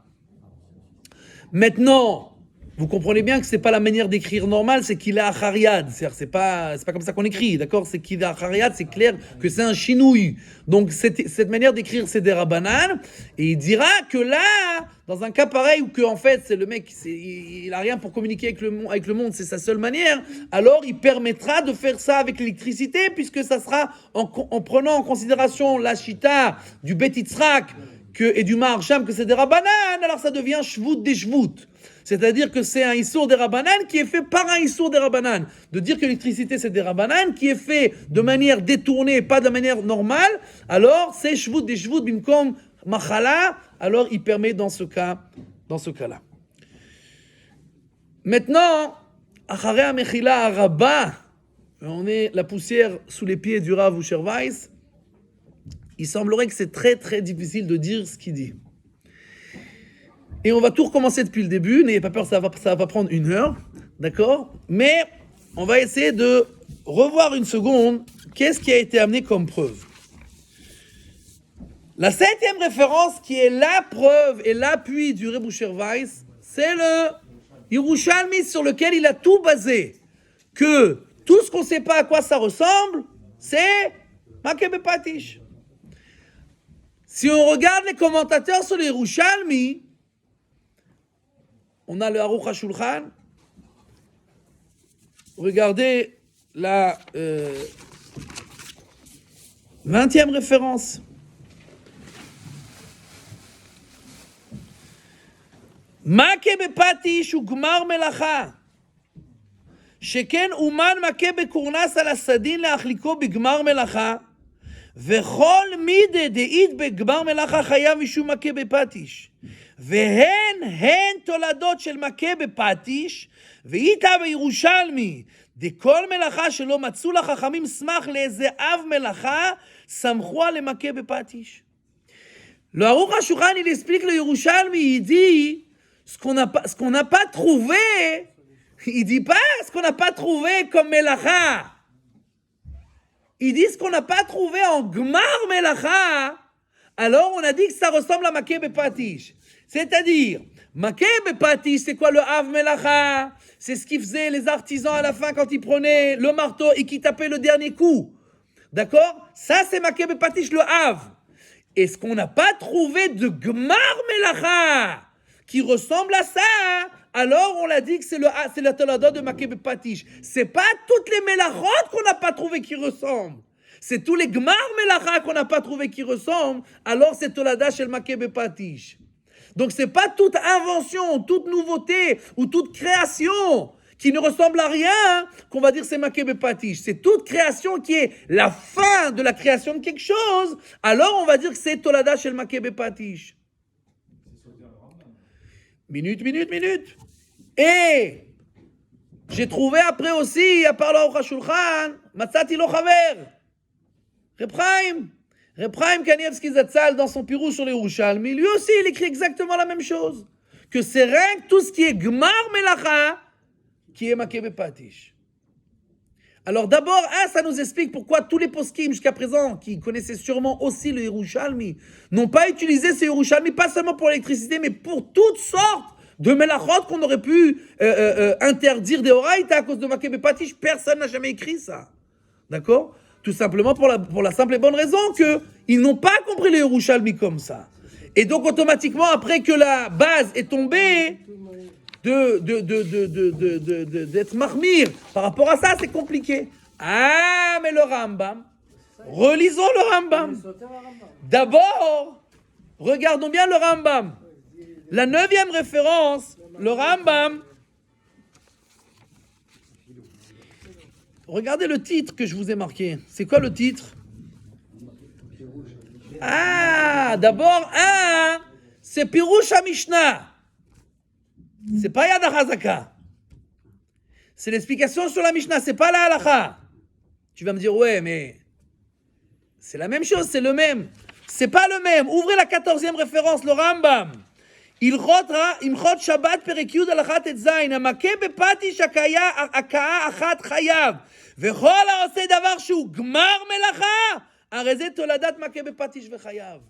Maintenant, vous comprenez bien que c'est pas la manière d'écrire normale, c'est qu'il est achariad. C'est pas comme ça qu'on écrit, d'accord? C'est qu'il est achariad, c'est clair que c'est un chinouille. Donc cette manière d'écrire, c'est des rabanan. Et il dira que là, dans un cas pareil où que en fait c'est le mec, il a rien pour communiquer avec le monde, c'est sa seule manière. Alors il permettra de faire ça avec l'électricité, puisque ça sera en prenant en considération la chita du Bet Yitzhak et du Maharsham que c'est des rabanan. Alors ça devient shvut des shvut. C'est-à-dire que c'est un issour des rabanan qui est fait par un issour des rabanan. De dire que l'électricité c'est des rabanan qui est fait de manière détournée, pas de manière normale, alors c'est shvut des shvut bimkom machala, alors il permet dans ce cas-là. Maintenant, acharei mechila rabba, on est la poussière sous les pieds du Rav Usher Weiss. Il semblerait que c'est très très difficile de dire ce qu'il dit. Et on va tout recommencer depuis le début, n'ayez pas peur, ça va pas prendre 1 heure, d'accord? Mais on va essayer de revoir une seconde, qu'est-ce qui a été amené comme preuve. La 7e référence qui est la preuve et l'appui du Rebbe Usher Weiss, c'est le Yerushalmi sur lequel il a tout basé. Que tout ce qu'on ne sait pas à quoi ça ressemble, c'est maké bepatish. Si on regarde les commentateurs sur le Yerushalmi, on a le Aruch HaShulchan. Regardez la 20e référence. Maké bepatish u gmar melacha. שכן אומן מכה בקורנס על הסדין להחליקו בגמר מלאכה, וכל מידי דאית בגמר מלאכה חייב משום מכה בפטיש. והן תולדות של מכה בפטיש, ואיתה בירושלמי, דכל מלאכה שלא מצאו לחכמים סמך לאיזה אב מלאכה, סמכו על מכה בפטיש. Le Aruch HaShulchan, il explique le Yerushalmi, il dit ce qu'on n'a pas trouvé, il dit pas ce qu'on n'a pas trouvé comme melacha. Il dit ce qu'on n'a pas trouvé en gmar melacha, alors on a dit que ça ressemble à maké bepatish. C'est-à-dire, maké bepatish, c'est quoi le av melacha? C'est ce qu'ils faisaient les artisans à la fin quand ils prenaient le marteau et qui tapaient le dernier coup. D'accord? Ça c'est maké bepatish, le av. Et ce qu'on n'a pas trouvé de gmar melacha qui ressemble à ça, alors on l'a dit que c'est la tolada de maké bepatish. C'est pas toutes les melachot qu'on n'a pas trouvé qui ressemblent. c'est tous les Gmar Melacha qu'on n'a pas trouvé qui ressemblent, alors c'est Tolada Shel Makeh Bepatish. Donc c'est pas toute invention, toute nouveauté ou toute création qui ne ressemble à rien qu'on va dire c'est Makeh Bepatish. C'est toute création qui est la fin de la création de quelque chose, alors on va dire que c'est Tolada Shel Makeh Bepatish. Minute. Et j'ai trouvé après aussi, à part l'Aruch HaShulchan, Matzati lo Chaver. Reb Chaim Kanievski Zatzal, dans son Pirouche sur les Yerushalmi, lui aussi, il écrit exactement la même chose. Que c'est rien que tout ce qui est Gmar Melacha, qui est Makeh Bepatish. Alors d'abord, ça nous explique pourquoi tous les poskim jusqu'à présent, qui connaissaient sûrement aussi le Yerushalmi, n'ont pas utilisé ce Yerushalmi, pas seulement pour l'électricité, mais pour toutes sortes de melachot qu'on aurait pu interdire des oraïta à cause de Makeh Bepatish. Personne n'a jamais écrit ça. D'accord? Tout simplement pour la simple et bonne raison qu'ils n'ont pas compris le Yerushalmi comme ça. Et donc automatiquement, après que la base est tombée, d'être marmire par rapport à ça, c'est compliqué. Ah, mais le Rambam, relisons le Rambam. D'abord, regardons bien le Rambam. La 9e référence, le Rambam. Regardez le titre que je vous ai marqué. C'est quoi le titre? D'abord, c'est Pirouche HaMishnah. C'est pas Yad HaChazaka. C'est l'explication sur la Mishnah, c'est pas la Halacha. Tu vas me dire, ouais, mais c'est la même chose, c'est le même. C'est pas le même. Ouvrez la 14e référence, le Rambam. Imchot Shabbat Perek Yud Halachat Et Zayin, Makeh Bepatish Akaya Achat Chayav, Vechol Haoseh Davar Shu Gmar Melacha, Arei Ze Toladat Makeh Bepatish Vechayav.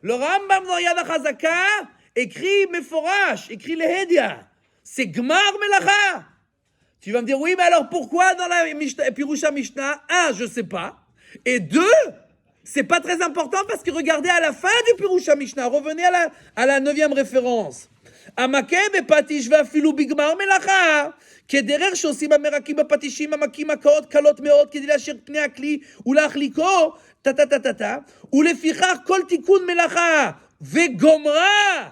Le Rambam dans Yad HaChazaka écrit Meforash, écrit Lehedia. C'est Gmar Melacha. Tu vas me dire, oui, mais alors pourquoi dans la Pirouche HaMishnah, je sais pas. Et 2, c'est pas très important parce que regardez à la fin du Pirouche HaMishnah, revenez à la 9e référence. Makeh Bepatish ve'afilu bigmar melacha, כדרך שעושים המרקים בפטישים המכים מכות קלות מאוד כדי להשאיר פני הכלי ולהחליקו, ולפיכך כל תיקון מלאכה וגומרה,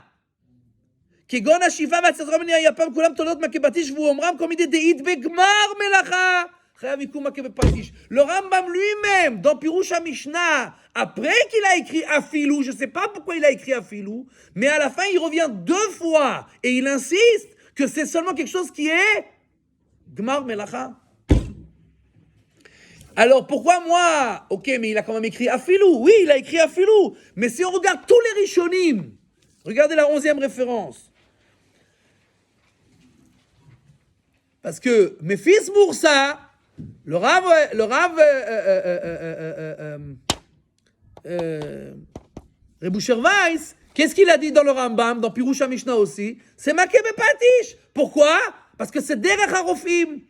כגון השיבה והצטרה מני היפם, כולם תולדות מכי פטיש, והוא אומרם כל מידי דאית בגמר מלאכה, חייב יקום מכי בפטיש. Le Rambam lui-même, dans Pirouche HaMishnah, après qu'il a écrit Afilou, je ne sais pas pourquoi il a écrit Afilou, mais à la fin il revient 2 fois, et il insiste que c'est seulement quelque chose qui est Gmar Melacha. Alors pourquoi moi? Ok, mais il a quand même écrit Afilou. Oui, il a écrit Afilou. Mais si on regarde tous les Rishonim, regardez la 11e référence. Parce que mes fils Boursa, le Rav Reboucher Weiss, qu'est-ce qu'il a dit dans le Rambam, dans Pirouche HaMishnah aussi? C'est Makeh Bepatish. Pourquoi? Parce que c'est Derech HaRofim.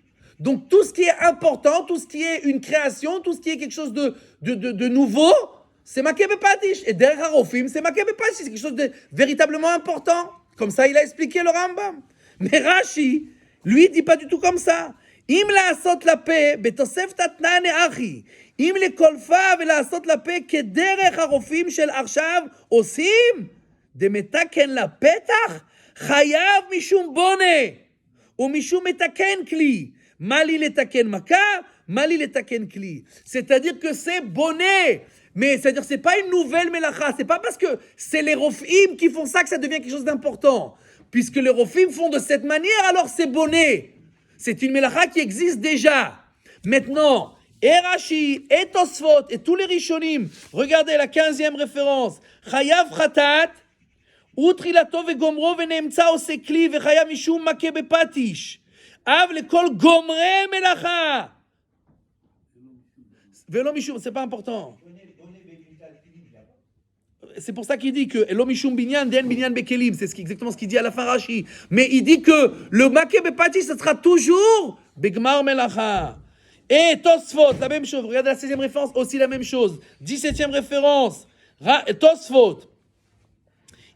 Donc tout ce qui est important, tout ce qui est une création, tout ce qui est quelque chose de nouveau, c'est Makeh Bepatish. Et Derech HaRofim, c'est Makeh Bepatish. C'est quelque chose de véritablement important. Comme ça, il a expliqué le Rambam. Mais Rashi, lui, il dit pas du tout comme ça. Im la'asot la pe, betoseftat na'ane achi. Im lekolfa ve'la'asot la pe, kederech harofim shel arshav osim, demetaken la petach, chayav mishum bone, ou mishum metaken kli. Mali letaken maka, mali letaken kli. C'est-à-dire que c'est bonnet. Mais c'est-à-dire que c'est pas une nouvelle melacha. C'est pas parce que c'est les rofim qui font ça que ça devient quelque chose d'important. Puisque les rofim font de cette manière, alors c'est bonnet. C'est une melacha qui existe déjà. Maintenant, et Rashi, et Tosfot, et tous les Rishonim, regardez la 15e référence. Chayav chatat, utrilato vegomro venemtsa osekli vechayav mishum makeh bepatish. Av lekol gomre melacha. Velo mishum, c'est pas important. C'est pour ça qu'il dit que Elo mishum binyan den binyan bekelim, c'est exactement ce qu'il dit à la fin Rashi. Mais il dit que le makeh bepatish, ce sera toujours begmar melacha. Et Tosfot, la même chose. Regardez la 16e référence, aussi la même chose. 17e référence, Tosfot.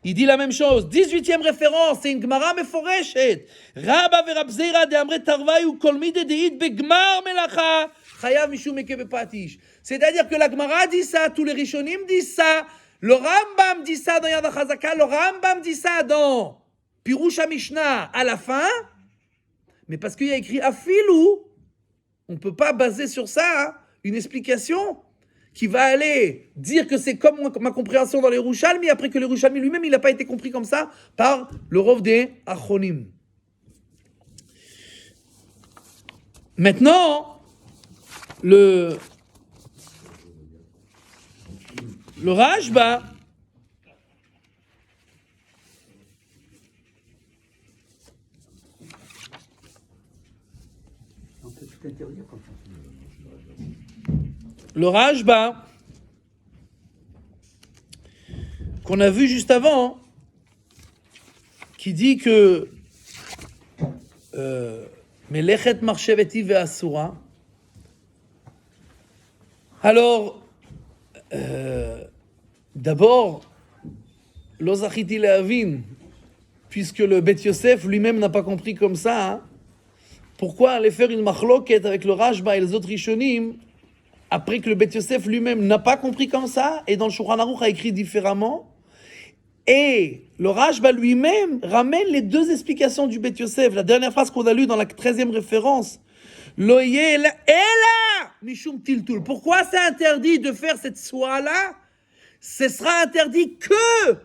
Il dit la même chose. 18e référence, c'est une Gemara meforeshet. Rabba ve Rab Zeira de Amre Tarvayu kol mide deit begmar melacha chayav mishum meke bepatish. C'est-à-dire que la Gemara dit ça, tous les Rishonim disent ça, le Rambam dit ça dans Yad HaChazaka, le Rambam dit ça dans Pirush HaMishnah à la fin, mais parce qu'il y a écrit Afilou, on ne peut pas baser sur ça une explication qui va aller dire que c'est comme ma compréhension dans les Yerushalmi, après que le Yerushalmi lui-même, il n'a pas été compris comme ça par le Rov des Achronim. Maintenant, le Rashba, qu'on a vu juste avant, qui dit que Melechet Marsheveti ve'asura. Alors, d'abord, lo zachiti le'avin, puisque le Bet Yosef lui-même n'a pas compris comme ça, hein, pourquoi aller faire une machloket avec le Rashba et les autres Rishonim après que le Bet Yosef lui-même n'a pas compris comme ça et dans le Shulchan Aruch a écrit différemment, et le Rashba lui-même ramène les deux explications du Bet Yosef. La dernière phrase qu'on a lue dans la 13e référence, Lo yeh ela mishum tiltul. Pourquoi c'est interdit de faire cette soie-là? Ce sera interdit que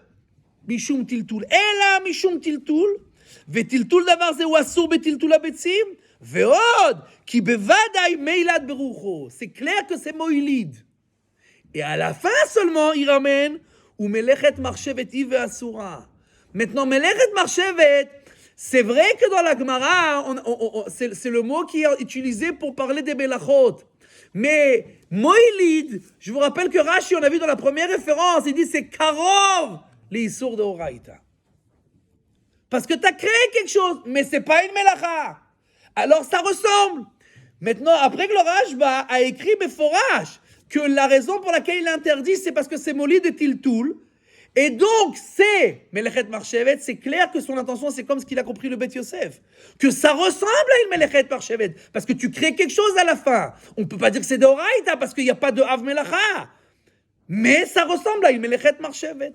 mishum tiltul. Ela mishum tiltul. Vetiltul davar ze asur betiltul habitzim. Ve'od ki bevadai meilad berucho. C'est clair que c'est moïlid. Et à la fin seulement, il ramène ou melechet marchevet ve'asura. Maintenant, melechet marchevet, c'est vrai que dans la Gemara, c'est le mot qui est utilisé pour parler des belachot. Mais moïlid, je vous rappelle que Rashi, on a vu dans la première référence, il dit c'est karov l'issur de Horaïta. Parce que tu as créé quelque chose, mais c'est pas une melacha. Alors ça ressemble. Maintenant, après que le Rashba a écrit Beforash que la raison pour laquelle il interdit, c'est parce que c'est molid et tiltul. Et donc, c'est Melechet Marchevet, c'est clair que son intention, c'est comme ce qu'il a compris le Bet Yosef. Que ça ressemble à une Melechet Marchevet. Parce que tu crées quelque chose à la fin. On ne peut pas dire que c'est de Horaïta, parce qu'il n'y a pas de Av Melacha. Mais ça ressemble à une Melechet Marchevet.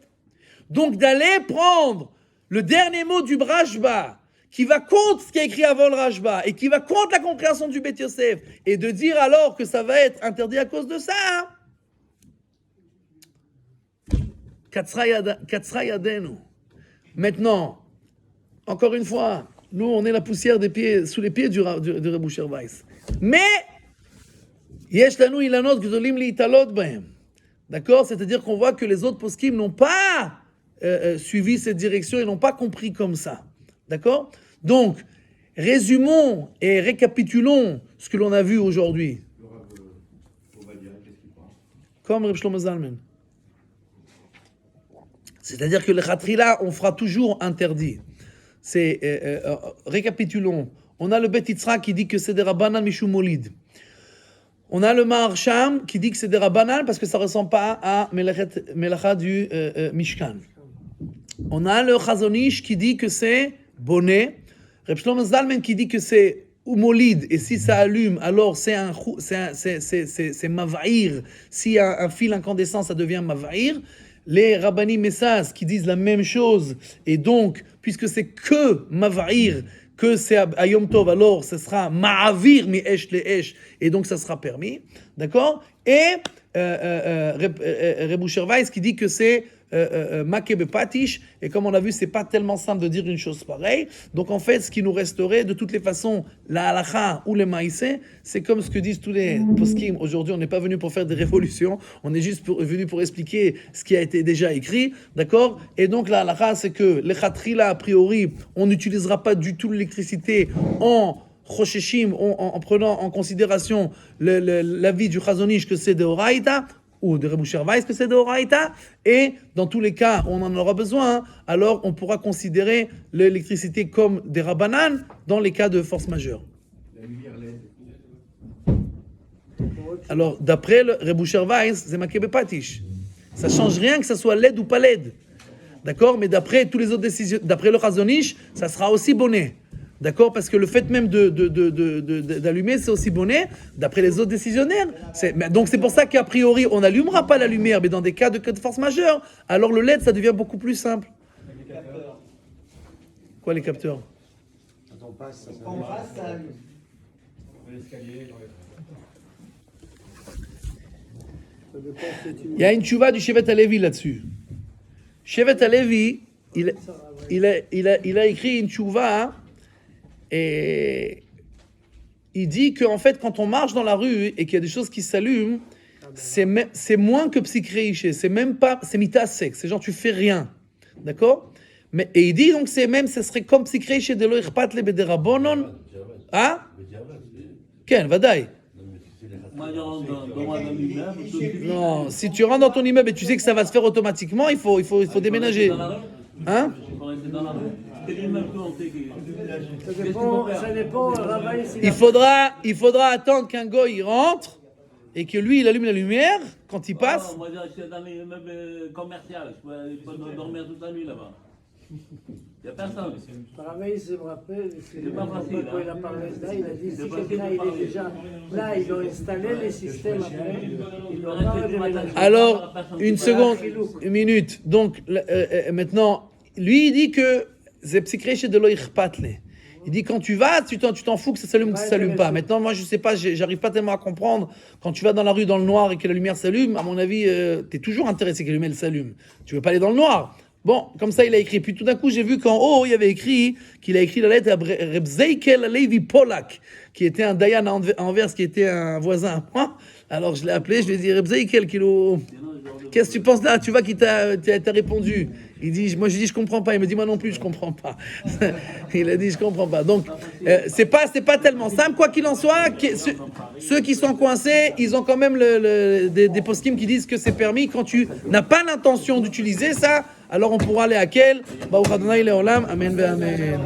Donc, d'aller prendre le dernier mot du Rashba, qui va contre ce qui est écrit avant le Rashba, et qui va contre la compréhension du Bet Yosef, et de dire alors que ça va être interdit à cause de ça, Katzra yadenu. Maintenant, encore une fois, nous on est la poussière des pieds, sous les pieds de Reb Usher Weiss. Mais, yesh lanu ilanot gdolim liitalot bahem. D'accord? C'est-à-dire qu'on voit que les autres poskim n'ont pas suivi cette direction et n'ont pas compris comme ça. D'accord? Donc, résumons et récapitulons ce que l'on a vu aujourd'hui. Comme Reb Shlomo Zalman. C'est-à-dire que le khatrila, on fera toujours interdit. Récapitulons. On a le Bet Yitzhak qui dit que c'est des Rabbanan Mishum Molid. On a le Maharsham qui dit que c'est des Rabbanan parce que ça ne ressemble pas à Melacha du Mishkan. On a le Chazon Ish qui dit que c'est bonnet. Reb Shlomo Zalman qui dit que c'est Molid, et si ça allume, alors c'est Mavaïr. S'il y a un fil incandescent, ça devient Mavaïr. Les Rabbani Messas qui disent la même chose, et donc, puisque c'est que Mavaïr, que c'est à Yom Tov, alors ce sera Ma'avir mi Esh le Esh, et donc ça sera permis, d'accord? Et Reb Usher Weiss qui dit que c'est Make Bepatish, et comme on a vu, c'est pas tellement simple de dire une chose pareille. Donc en fait, ce qui nous resterait, de toutes les façons, la halacha ou le maïsé, c'est comme ce que disent tous les poskim. Aujourd'hui, on n'est pas venu pour faire des révolutions, on est juste venu pour expliquer ce qui a été déjà écrit, d'accord? Et donc la halacha, c'est que les khatrila, a priori, on n'utilisera pas du tout l'électricité en chosheshim, en prenant en considération l'avis du Chazon Ish que c'est de Horaïta, ou de Reb Usher Weiss que c'est de Horaïta, et dans tous les cas, on en aura besoin, alors on pourra considérer l'électricité comme des Rabbanan dans les cas de force majeure. La lumière LED. Alors, d'après le Reb Usher Weiss, c'est Make Bepatish. Ça ne change rien que ça soit LED ou pas LED. D'accord? Mais d'après tous les autres décisions, d'après le Chazon Ish, ça sera aussi bonnet. D'accord? Parce que le fait même d'allumer, c'est aussi bonnet, d'après les autres décisionnaires. Donc c'est pour ça qu'a priori, on n'allumera pas la lumière, mais dans des cas de force majeure, alors le LED, ça devient beaucoup plus simple. Quoi, les capteurs? Quand on passe, ça allume. Il y a une tchouva du Shevet Halevi là-dessus. Shevet Halevi, il a écrit une tchouva et il dit qu'en fait, quand on marche dans la rue et qu'il y a des choses qui s'allument, c'est moins que psychréiché, c'est même pas, c'est mitasek, c'est genre tu fais rien. D'accord? Et il dit donc ce serait comme psychréiché de l'oichpat le bederabonon. Hein? Ken, vadaï. Non, si tu rentres dans ton immeuble et tu sais que ça va se faire automatiquement, il faut déménager. Hein? Ça dépend, Ravaï, s'il Il faudra attendre qu'un goy il rentre et que lui il allume la lumière quand il passe. Moi, je suis dans les immeubles commerciaux. Je peux dormir toute la nuit là-bas. Il n'y a personne. Ravaï, je me rappelle, C'est pas facile, quand il a parlé de ça, il a dit si quelqu'un il est déjà là, ils ont installé les systèmes après, ils n'ont pas déménagé. Alors, une seconde, une minute. Donc, maintenant, lui, il dit que c'est psychréché de l'oichpatle. Il dit quand tu vas, tu t'en fous que ça s'allume ou que ça s'allume pas. Maintenant, moi, je sais pas, j'arrive pas tellement à comprendre. Quand tu vas dans la rue dans le noir et que la lumière s'allume, à mon avis, tu es toujours intéressé que la lumière s'allume. Tu veux pas aller dans le noir. Bon, comme ça, il a écrit. Puis tout d'un coup, j'ai vu qu'en haut, il y avait écrit qu'il a écrit la lettre à Reb Zeikel Levi Polak, qui était un Dayan à Anvers, qui était un voisin à moi. Alors, je l'ai appelé, je lui ai dit, Reb Zeikel, qu'est-ce que tu penses là? Tu vois qui t'a répondu. Il dit, moi je dis je comprends pas. Il me dit moi non plus je comprends pas. Il a dit je comprends pas. Donc c'est pas tellement simple. Quoi qu'il en soit, ceux qui sont coincés, ils ont quand même des poskim qui disent que c'est permis quand tu n'as pas l'intention d'utiliser ça. Alors on pourra aller à quel? Baruch Adonai Leolam. Amen ve amen.